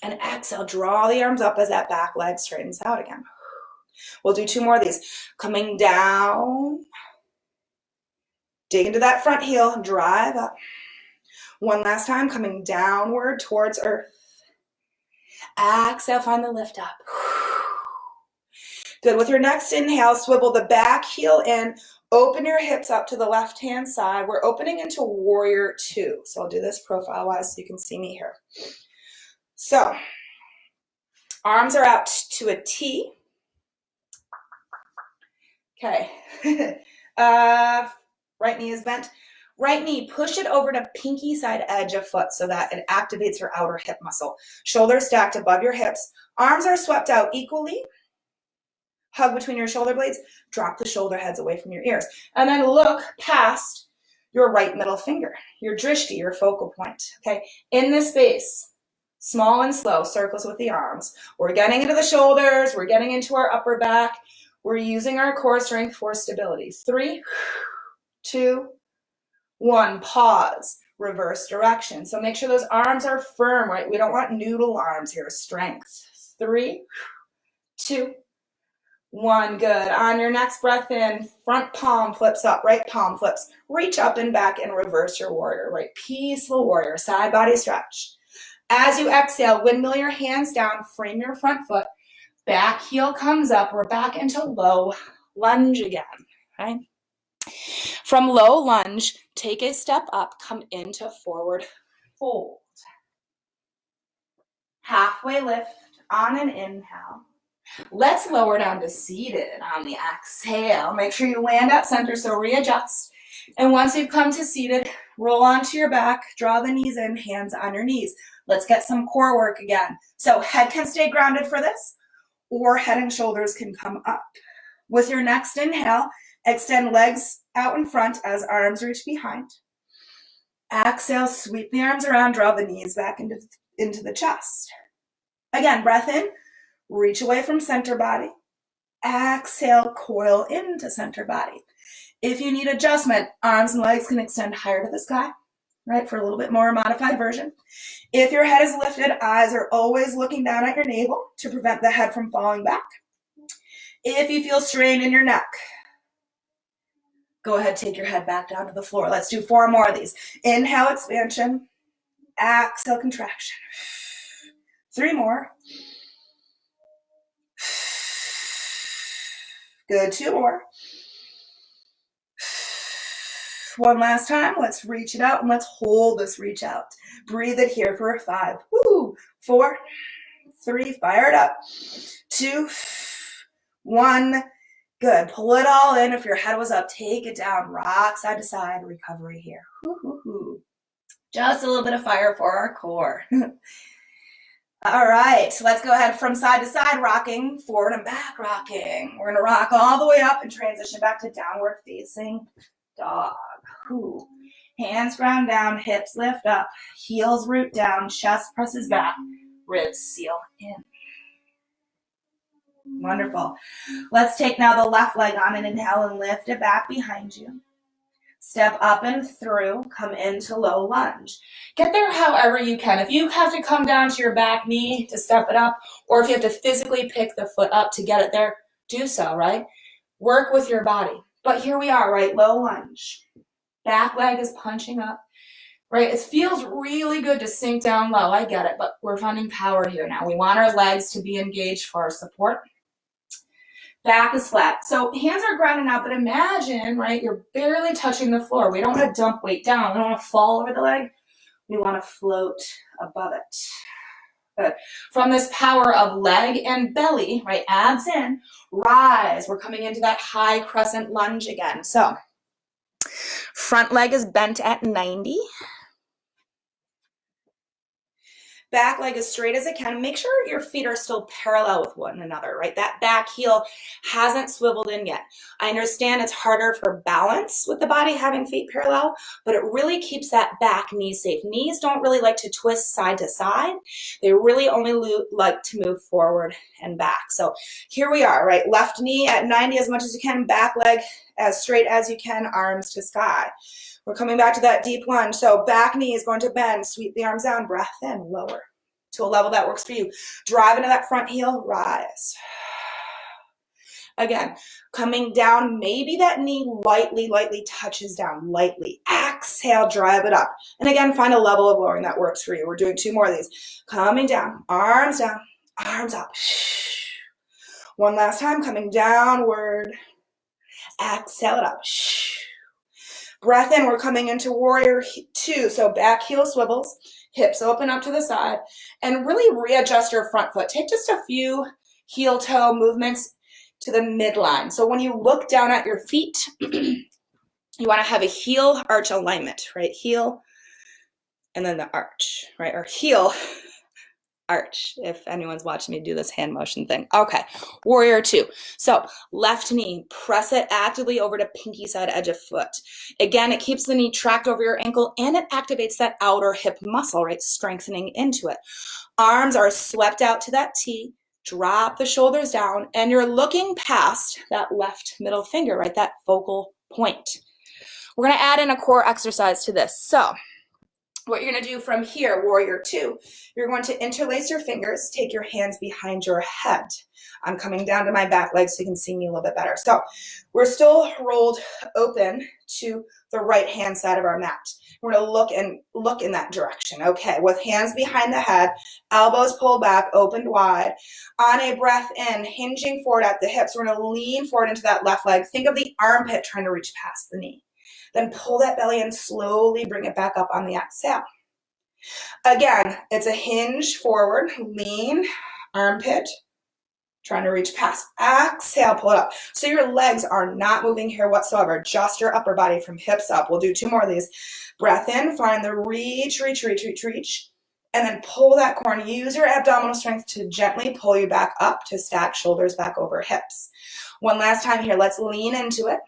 Speaker 1: And exhale, draw the arms up as that back leg straightens out again. We'll do 2 more of these. Coming down, dig into that front heel, drive up. One last time, coming downward towards earth. Exhale, find the lift up. Good. With your next inhale, swivel the back heel in, open your hips up to the left-hand side. We're opening into warrior 2. So I'll do this profile-wise so you can see me here. So arms are out to a T. Okay. Right knee is bent. Right knee, push it over to pinky side edge of foot so that it activates your outer hip muscle. Shoulders stacked above your hips. Arms are swept out equally. Hug between your shoulder blades. Drop the shoulder heads away from your ears. And then look past your right middle finger, your drishti, your focal point. Okay. In this space, small and slow circles with the arms. We're getting into the shoulders. We're getting into our upper back. We're using our core strength for stability. 3, 2, 1. Pause. Reverse direction. So make sure those arms are firm, right? We don't want noodle arms here. Strength. 3, 2, 1. Good. On your next breath in, front palm flips up, right palm flips. Reach up and back and reverse your warrior, right? Peaceful warrior, side body stretch. As you exhale, windmill your hands down, frame your front foot. Back heel comes up. We're back into low lunge again, right? From low lunge, take a step up, come into forward fold. Halfway lift on an inhale. Let's lower down to seated on the exhale. Make sure you land at center, so readjust. And once you've come to seated, roll onto your back, draw the knees in, hands on your knees. Let's get some core work again. So head can stay grounded for this, or head and shoulders can come up. With your next inhale, extend legs out in front as arms reach behind. Exhale, sweep the arms around, draw the knees back into the chest. Again, breath in, reach away from center body. Exhale, coil into center body. If you need adjustment, arms and legs can extend higher to the sky, right, for a little bit more modified version. If your head is lifted, eyes are always looking down at your navel to prevent the head from falling back. If you feel strain in your neck, go ahead, take your head back down to the floor. Let's do 4 more of these. Inhale, expansion. Exhale, contraction. 3 more. Good, 2 more. 1 last time. Let's reach it out and let's hold this reach out. Breathe it here for 5. 4, 3, fire it up. 2, 1. Good. Pull it all in. If your head was up, take it down. Rock side to side. Recovery here. Just a little bit of fire for our core. All right. So let's go ahead from side to side rocking, forward and back rocking. We're going to rock all the way up and transition back to downward facing dog. Ooh. Hands ground down, hips lift up, heels root down, chest presses back, ribs seal in. Wonderful. Let's take now the left leg on and inhale and lift it back behind you. Step up and through, come into low lunge. Get there however you can. If you have to come down to your back knee to step it up, or if you have to physically pick the foot up to get it there, do so, right? Work with your body. But here we are, right? Low lunge. Back leg is punching up, right? It feels really good to sink down low. I get it, but we're finding power here now. We want our legs to be engaged for our support. Back is flat. So hands are grounded out, but imagine, right, you're barely touching the floor. We don't want to dump weight down. We don't want to fall over the leg. We want to float above it. Good. From this power of leg and belly, right, abs in, rise. We're coming into that high crescent lunge again. So front leg is bent at 90. Back leg as straight as it can. Make sure your feet are still parallel with one another, right? That back heel hasn't swiveled in yet. I understand it's harder for balance with the body having feet parallel, but it really keeps that back knee safe. Knees don't really like to twist side to side. They really only like to move forward and back. So here we are, right? Left knee at 90 as much as you can, back leg as straight as you can, arms to sky. We're coming back to that deep lunge. So back knee is going to bend, sweep the arms down, breath in, lower to a level that works for you. Drive into that front heel, rise. Again, coming down, maybe that knee lightly touches down, lightly. Exhale, drive it up. And again, find a level of lowering that works for you. We're doing 2 more of these. Coming down, arms up. One last time, coming downward. Exhale it up. Breath in, we're coming into warrior 2. So back heel swivels, hips open up to the side, and really readjust your front foot. Take just a few heel toe movements to the midline. So when you look down at your feet, you want to have a heel arch alignment, right? Heel and then the arch, right? Or heel arch, if anyone's watching me do this hand motion thing. Okay, warrior 2. So left knee, press it actively over to pinky side edge of foot. Again, it keeps the knee tracked over your ankle and it activates that outer hip muscle, right? Strengthening into it. Arms are swept out to that T. Drop the shoulders down and you're looking past that left middle finger, right? That focal point. We're going to add in a core exercise to this. So what you're going to do from here, warrior 2, you're going to interlace your fingers, take your hands behind your head. I'm coming down to my back leg so you can see me a little bit better. So we're still rolled open to the right hand side of our mat. We're going to look in that direction. Okay, with hands behind the head, elbows pulled back, opened wide. On a breath in, hinging forward at the hips, we're going to lean forward into that left leg. Think of the armpit trying to reach past the knee. Then pull that belly in, slowly bring it back up on the exhale. Again, it's a hinge forward, lean, armpit, trying to reach past. Exhale, pull it up. So your legs are not moving here whatsoever, just your upper body from hips up. We'll do 2 more of these. Breath in, find the reach, and then pull that core and use your abdominal strength to gently pull you back up to stack shoulders back over hips. One last time here, let's lean into it.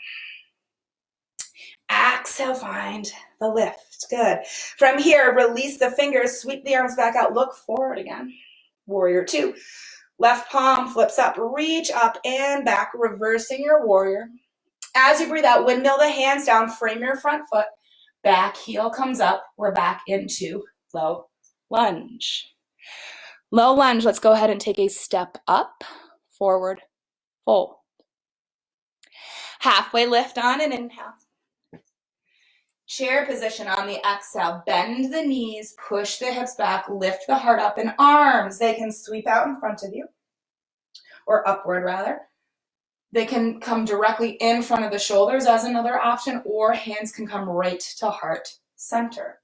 Speaker 1: Exhale, find the lift. Good. From here, release the fingers, sweep the arms back out, look forward again. Warrior 2. Left palm flips up, reach up and back, reversing your warrior. As you breathe out, windmill the hands down, frame your front foot, back heel comes up. We're back into low lunge. Low lunge, let's go ahead and take a step up, forward, fold. Halfway lift on an inhale. Chair position on the exhale. Bend the knees, push the hips back, lift the heart up, and arms, they can sweep out in front of you, or upward rather. They can come directly in front of the shoulders as another option, or hands can come right to heart center.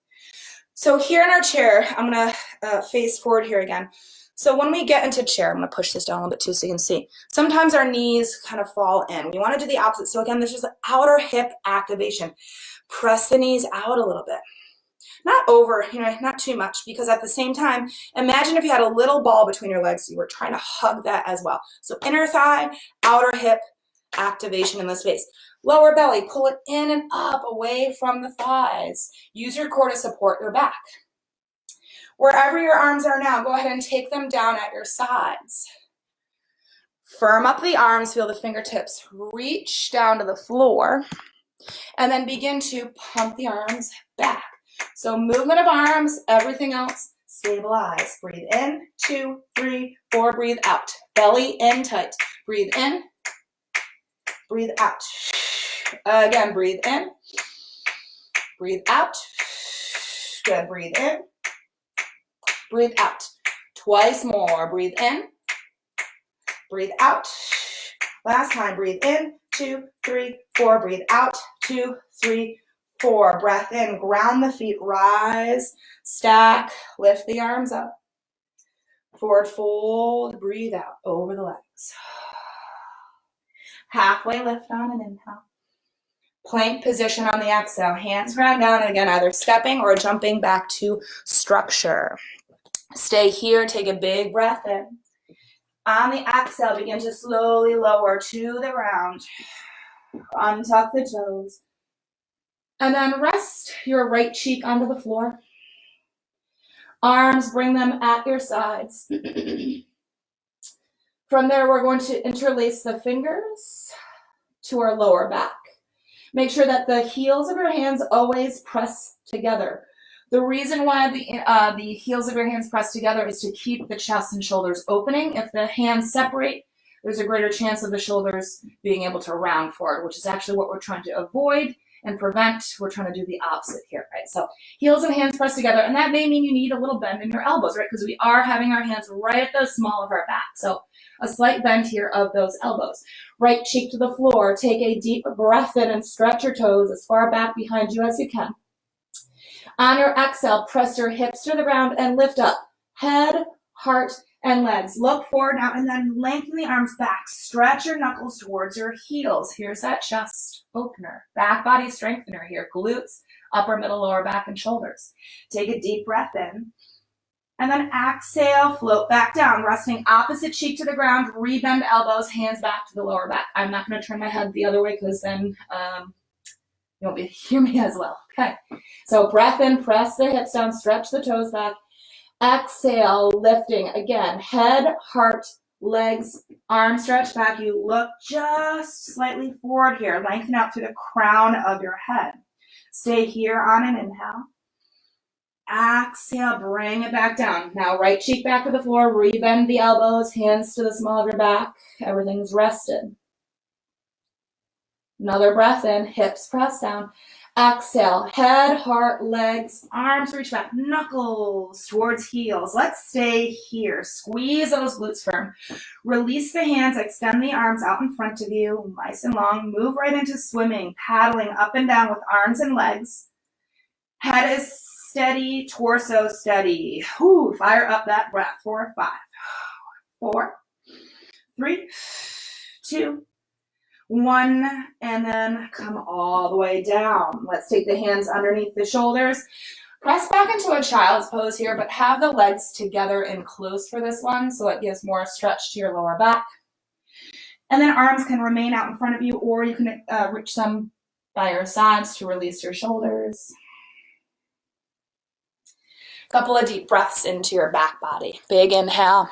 Speaker 1: So here in our chair, I'm going to face forward here again. So when we get into chair, I'm going to push this down a little bit too so you can see. Sometimes our knees kind of fall in. We want to do the opposite. So again, there's just outer hip activation. Press the knees out a little bit. Not over, not too much, because at the same time, imagine if you had a little ball between your legs, you were trying to hug that as well. So inner thigh, outer hip activation in the space. Lower belly, pull it in and up, away from the thighs. Use your core to support your back. Wherever your arms are now, go ahead and take them down at your sides. Firm up the arms, feel the fingertips reach down to the floor, and then begin to pump the arms back. So movement of arms, everything else, stabilize. Breathe in, 2, 3, 4, breathe out. Belly in tight. Breathe in, breathe out. Again, breathe in, breathe out. Good, breathe in, breathe out. Twice more, breathe in, breathe out. Last time, breathe in, 2, 3, 4, breathe out, 2, 3, 4. Breath in, ground the feet, rise, stack, lift the arms up. Forward fold, breathe out over the legs. Halfway lift on an inhale. Plank position on the exhale, hands ground down, and again, either stepping or jumping back to structure. Stay here, take a big breath in. On the exhale, begin to slowly lower to the ground. Untuck the toes. And then rest your right cheek onto the floor. Arms, bring them at your sides. From there, we're going to interlace the fingers to our lower back. Make sure that the heels of your hands always press together. The reason why the heels of your hands press together is to keep the chest and shoulders opening. If the hands separate, there's a greater chance of the shoulders being able to round forward, which is actually what we're trying to avoid and prevent. We're trying to do the opposite here, right? So heels and hands press together, and that may mean you need a little bend in your elbows, right? Because we are having our hands right at the small of our back. So a slight bend here of those elbows. Right cheek to the floor. Take a deep breath in and stretch your toes as far back behind you as you can. On your exhale, press your hips to the ground and lift up. Head, heart, and legs. Look forward now and then lengthen the arms back. Stretch your knuckles towards your heels. Here's that chest opener. Back body strengthener here. Glutes, upper, middle, lower back, and shoulders. Take a deep breath in. And then exhale, float back down, resting opposite cheek to the ground, rebend elbows, hands back to the lower back. I'm not going to turn my head the other way because then you won't be able to hear me as well. Okay, so breath in, press the hips down, stretch the toes back. Exhale, lifting again, head, heart, legs, arms stretch back. You look just slightly forward here. Lengthen out through the crown of your head. Stay here on an inhale. Exhale, bring it back down. Now right cheek back to the floor, rebend the elbows, hands to the small of your back. Everything's rested. Another breath in, hips press down. Exhale, head, heart, legs, arms reach back, knuckles towards heels. Let's stay here. Squeeze those glutes firm. Release the hands, extend the arms out in front of you, nice and long. Move right into swimming, paddling up and down with arms and legs. Head is steady, torso steady. Whew, fire up that breath. 4, 5, 4, 3, 2, 1, and then come all the way down. Let's take the hands underneath the shoulders. Press back into a child's pose here, but have the legs together and close for this one, so it gives more stretch to your lower back. And then arms can remain out in front of you, or you can reach them by your sides to release your shoulders. Couple of deep breaths into your back body. Big inhale,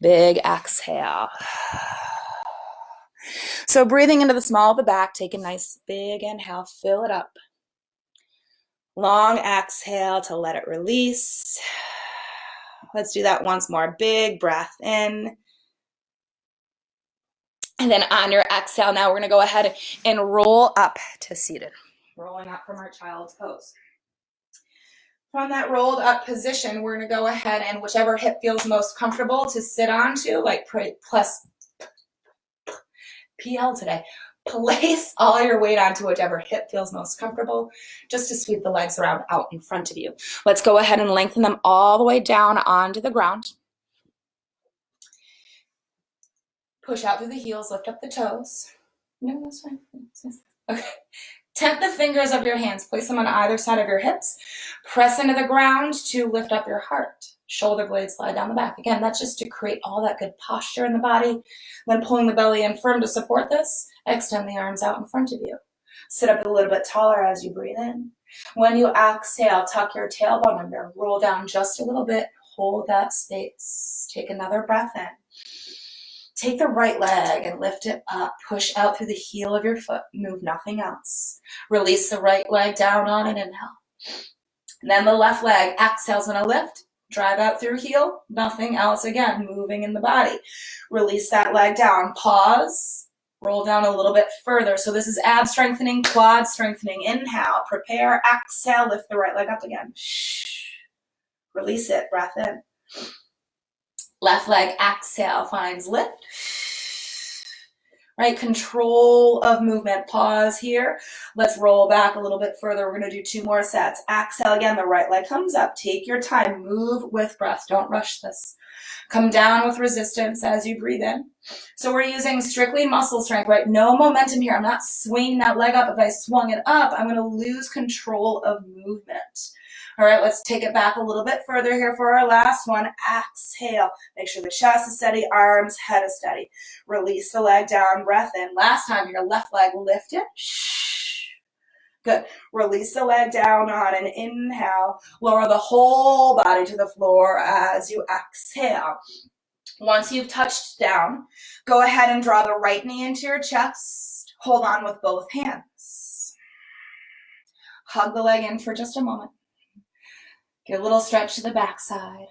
Speaker 1: big exhale. So breathing into the small of the back, take a nice big inhale, fill it up. Long exhale to let it release. Let's do that once more. Big breath in. And then on your exhale, now we're going to go ahead and roll up to seated. Rolling up from our child's pose. From that rolled up position, we're going to go ahead and whichever hip feels most comfortable to sit onto, like plus PL today, place all your weight onto whichever hip feels most comfortable, just to sweep the legs around out in front of you. Let's go ahead and lengthen them all the way down onto the ground. Push out through the heels, lift up the toes. No, that's fine. Okay. Tent the fingers of your hands, place them on either side of your hips. Press into the ground to lift up your heart. Shoulder blades slide down the back. Again, that's just to create all that good posture in the body. Then pulling the belly in firm to support this. Extend the arms out in front of you. Sit up a little bit taller as you breathe in. When you exhale, tuck your tailbone under. Roll down just a little bit. Hold that space. Take another breath in. Take the right leg and lift it up. Push out through the heel of your foot. Move nothing else. Release the right leg down on an inhale. And then the left leg exhales on a lift. Drive out through heel. Nothing else. Again, moving in the body. Release that leg down. Pause. Roll down a little bit further. So this is ab strengthening, quad strengthening. Inhale. Prepare. Exhale. Lift the right leg up again. Release it. Breath in. Left leg exhale finds lift. Right, control of movement. Pause here. Let's roll back a little bit further. We're going to do 2 more sets. Exhale again. The right leg comes up. Take your time. Move with breath. Don't rush this. Come down with resistance as you breathe in. So we're using strictly muscle strength, right? No momentum here. I'm not swinging that leg up. If I swung it up, I'm going to lose control of movement. All right, let's take it back a little bit further here for our last one. Exhale. Make sure the chest is steady, arms, head is steady. Release the leg down, breath in. Last time here, left leg lifted. Good. Release the leg down on an inhale. Lower the whole body to the floor as you exhale. Once you've touched down, go ahead and draw the right knee into your chest. Hold on with both hands. Hug the leg in for just a moment. Get a little stretch to the backside.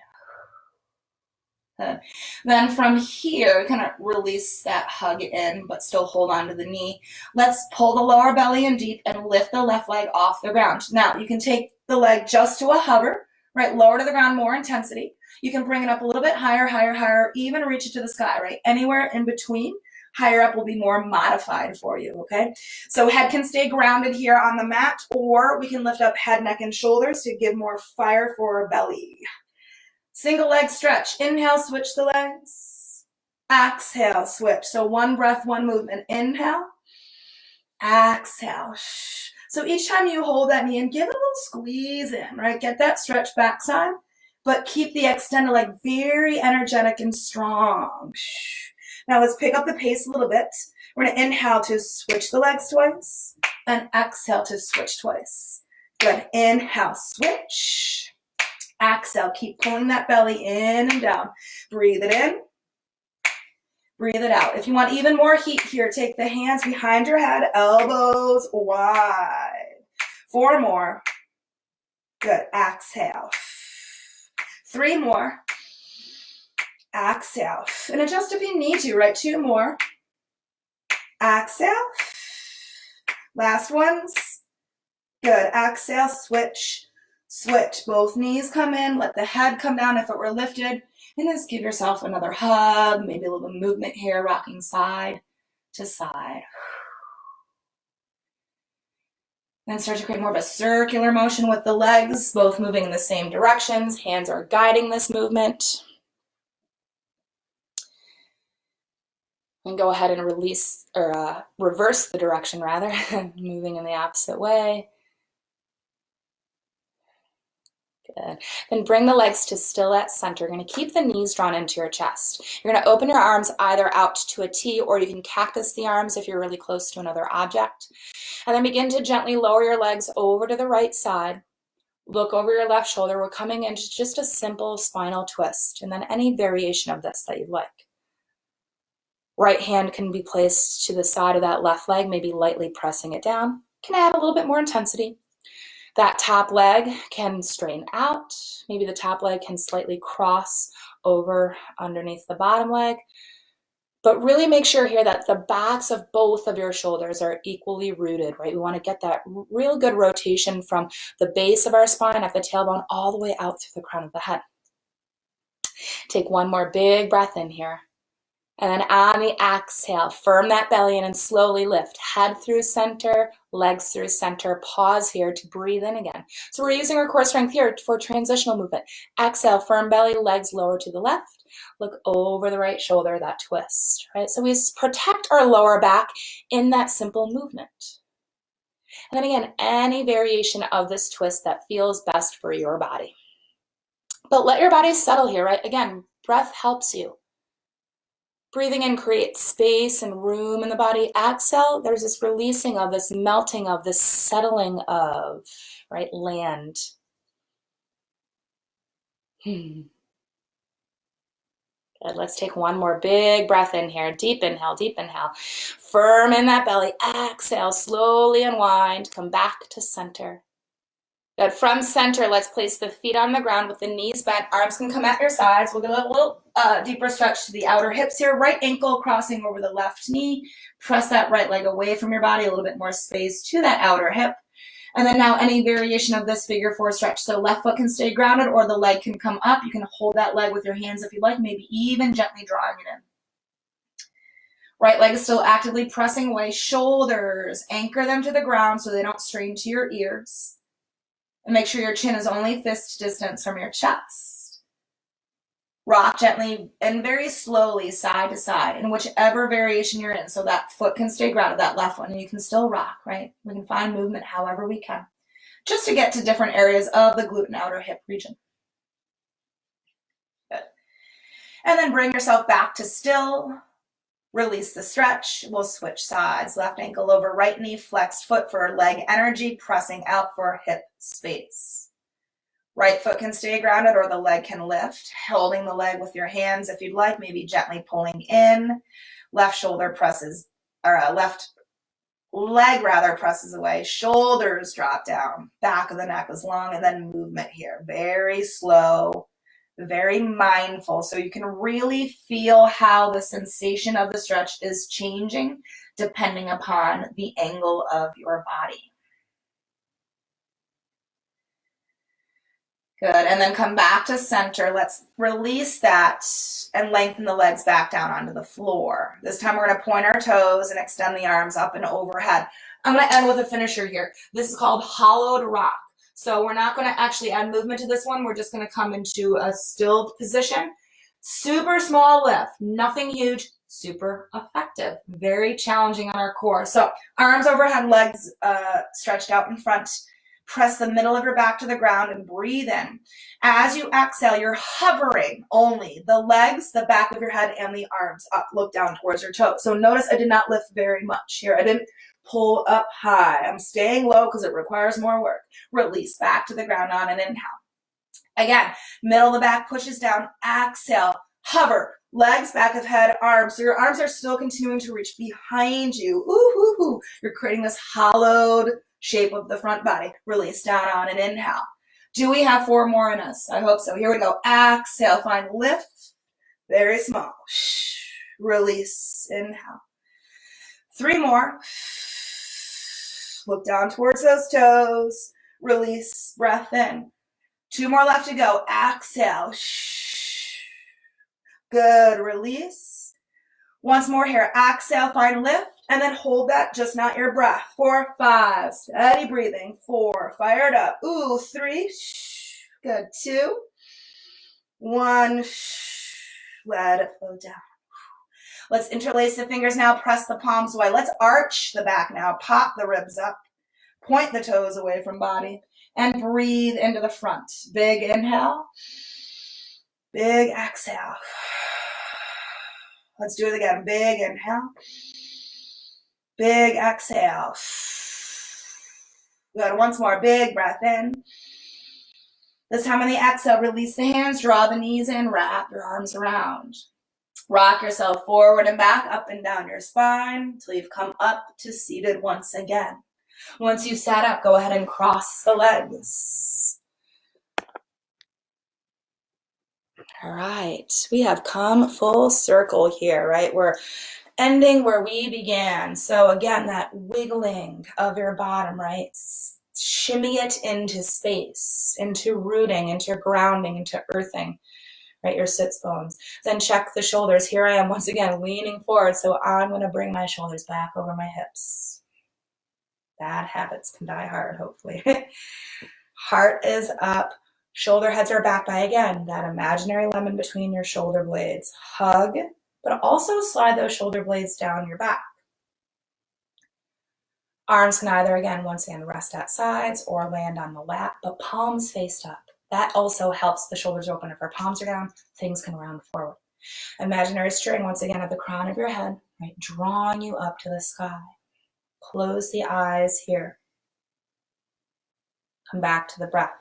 Speaker 1: Then from here, kind of release that hug in, but still hold on to the knee. Let's pull the lower belly in deep and lift the left leg off the ground. Now, you can take the leg just to a hover, right? Lower to the ground, more intensity. You can bring it up a little bit higher, higher, higher, even reach it to the sky, right? Anywhere in between. Higher up will be more modified for you, okay? So head can stay grounded here on the mat, or we can lift up head, neck, and shoulders to give more fire for our belly. Single leg stretch. Inhale, switch the legs. Exhale, switch. So 1 breath, 1 movement. Inhale. Exhale. So each time you hold that knee in, give it a little squeeze in, right? Get that stretch backside, but keep the extended leg very energetic and strong. Now let's pick up the pace a little bit. We're going to inhale to switch the legs twice and exhale to switch twice. Good. Inhale, switch. Exhale. Keep pulling that belly in and down. Breathe it in. Breathe it out. If you want even more heat here, take the hands behind your head, elbows wide. 4 more. Good. Exhale. 3 more. Exhale. And adjust if you need to, right? 2 more. Exhale. Last ones. Good. Exhale. Switch. Switch. Both knees come in. Let the head come down if it were lifted. And just give yourself another hug. Maybe a little bit of movement here, rocking side to side. Then start to create more of a circular motion with the legs, both moving in the same directions. Hands are guiding this movement. And go ahead and release, or reverse the direction rather, moving in the opposite way. Good. Then bring the legs to still at center. You're going to keep the knees drawn into your chest. You're going to open your arms either out to a T, or you can cactus the arms if you're really close to another object. And then begin to gently lower your legs over to the right side. Look over your left shoulder. We're coming into just a simple spinal twist, and then any variation of this that you'd like. Right hand can be placed to the side of that left leg, maybe lightly pressing it down. Can add a little bit more intensity. That top leg can straighten out. Maybe the top leg can slightly cross over underneath the bottom leg. But really make sure here that the backs of both of your shoulders are equally rooted, right? We want to get that real good rotation from the base of our spine at the tailbone all the way out through the crown of the head. Take 1 more big breath in here. And then on the exhale, firm that belly in and slowly lift. Head through center, legs through center. Pause here to breathe in again. So we're using our core strength here for transitional movement. Exhale, firm belly, legs lower to the left. Look over the right shoulder, that twist, right? So we protect our lower back in that simple movement. And then again, any variation of this twist that feels best for your body. But let your body settle here, right? Again, breath helps you. Breathing in creates space and room in the body. Exhale, there's this releasing of, this melting of, this settling of, right? Land. Good. Let's take one more big breath in here. Deep inhale, deep inhale. Firm in that belly. Exhale, slowly unwind. Come back to center. Good. From center, let's place the feet on the ground with the knees bent. Arms can come at your sides. We'll get a little deeper stretch to the outer hips here. Right ankle crossing over the left knee. Press that right leg away from your body. A little bit more space to that outer hip. And then now any variation of this figure four stretch. So left foot can stay grounded or the leg can come up. You can hold that leg with your hands if you'd like, maybe even gently drawing it in. Right leg is still actively pressing away. Shoulders, anchor them to the ground so they don't strain to your ears. And make sure your chin is only fist distance from your chest. Rock gently and very slowly side to side in whichever variation you're in so that foot can stay grounded, that left one, and you can still rock, right? We can find movement however we can, just to get to different areas of the glute and outer hip region. Good. And then bring yourself back to still. Release the stretch. We'll switch sides. Left ankle over right knee, flexed foot for leg energy, pressing out for hip space. Right foot can stay grounded or the leg can lift, holding the leg with your hands if you'd like, maybe gently pulling in. Left shoulder presses, or left leg rather presses away. Shoulders drop down. Back of the neck is long, and then movement here. Very slow, very mindful, so you can really feel how the sensation of the stretch is changing depending upon the angle of your body. Good, and then come back to center. Let's release that and lengthen the legs back down onto the floor. This time we're going to point our toes and extend the arms up and overhead. I'm going to end with a finisher here. This is called hollowed rock. So we're not going to actually add movement to this one. We're just going to come into a still position. Super small lift, nothing huge, super effective. Very challenging on our core. So arms overhead, legs stretched out in front. Press the middle of your back to the ground and breathe in. As you exhale, you're hovering only the legs, the back of your head, and the arms up. Look down towards your toes. So notice I did not lift very much here. I didn't pull up high. I'm staying low because it requires more work. Release back to the ground on an inhale. Again, middle of the back pushes down. Exhale, hover. Legs, back of head, arms. So your arms are still continuing to reach behind you. Ooh, ooh, ooh. You're creating this hollowed shape of the front body. Release down on an inhale. Do we have 4 more in us? I hope so. Here we go. Exhale, find lift. Very small. Release, inhale. 3 more. Look down towards those toes. Release, breath in. 2 more left to go. Exhale. Good. Release. Once more here. Exhale, find lift. And then hold that, just not your breath. 4, 5, steady breathing. 4, fired up. Ooh, 3, good. 2, 1, let it flow down. Let's interlace the fingers now, press the palms away. Let's arch the back now, pop the ribs up, point the toes away from body, and breathe into the front. Big inhale, big exhale. Let's do it again. Big inhale. Big exhale. Good. Once more. Big breath in. This time on the exhale, release the hands, draw the knees in, wrap your arms around. Rock yourself forward and back, up and down your spine until you've come up to seated once again. Once you sat up, go ahead and cross the legs. All right. We have come full circle here, right? We're ending where we began. So again, that wiggling of your bottom, right? Shimmy it into space, into rooting, into grounding, into earthing, right? Your sits bones. Then check the shoulders. Here I am once again leaning forward. So I'm going to bring my shoulders back over my hips. Bad habits can die hard, hopefully. Heart is up. Shoulder heads are back by, again, that imaginary lemon between your shoulder blades. Hug, but also slide those shoulder blades down your back. Arms can either, again, once again, rest at sides or land on the lap, but palms faced up. That also helps the shoulders open. If our palms are down, things can round forward. Imaginary string once again at the crown of your head, right? Drawing you up to the sky. Close the eyes here. Come back to the breath.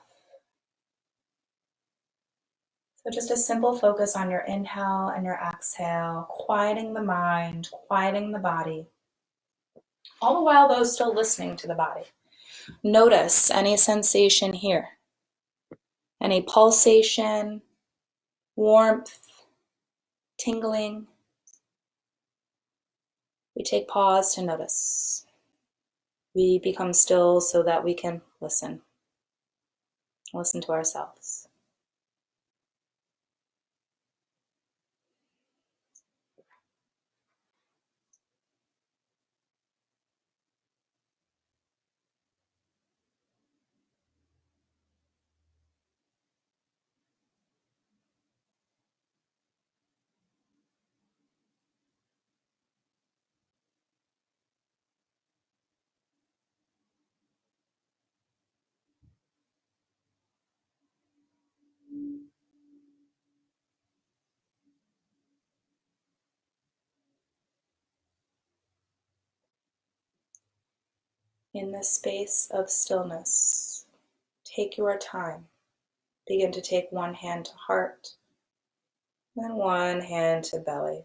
Speaker 1: So just a simple focus on your inhale and your exhale, quieting the mind, quieting the body. All the while, though, still listening to the body. Notice any sensation here. Any pulsation, warmth, tingling. We take pause to notice. We become still so that we can listen. Listen to ourselves. In this space of stillness, take your time. Begin to take one hand to heart, then one hand to belly.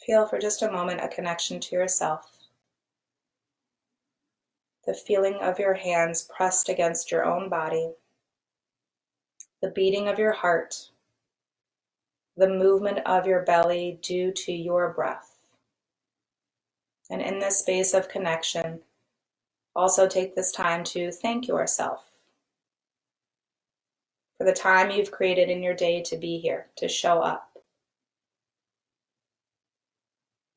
Speaker 1: Feel for just a moment a connection to yourself. The feeling of your hands pressed against your own body, the beating of your heart, the movement of your belly due to your breath. And in this space of connection, also take this time to thank yourself for the time you've created in your day to be here, to show up.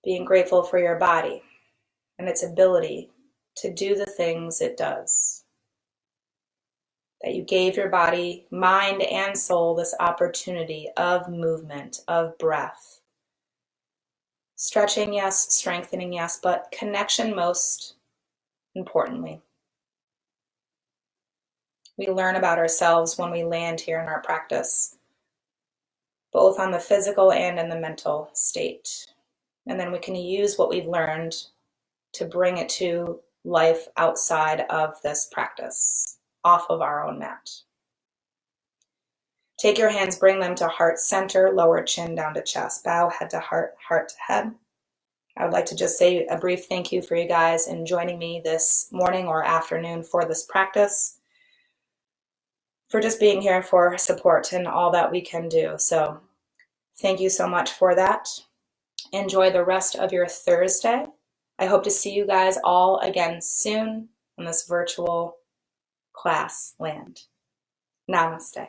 Speaker 1: Being grateful for your body and its ability to do the things it does. That you gave your body, mind, and soul this opportunity of movement, of breath. Stretching, yes. Strengthening, yes. But connection most importantly. We learn about ourselves when we land here in our practice, both on the physical and in the mental state. And then we can use what we've learned to bring it to life outside of this practice, off of our own mat. Take your hands, bring them to heart center, lower chin down to chest, bow head to heart, heart to head. I would like to just say a brief thank you for you guys in joining me this morning or afternoon for this practice, for just being here for support and all that we can do. So thank you so much for that. Enjoy the rest of your Thursday. I hope to see you guys all again soon on this virtual class land. Namaste.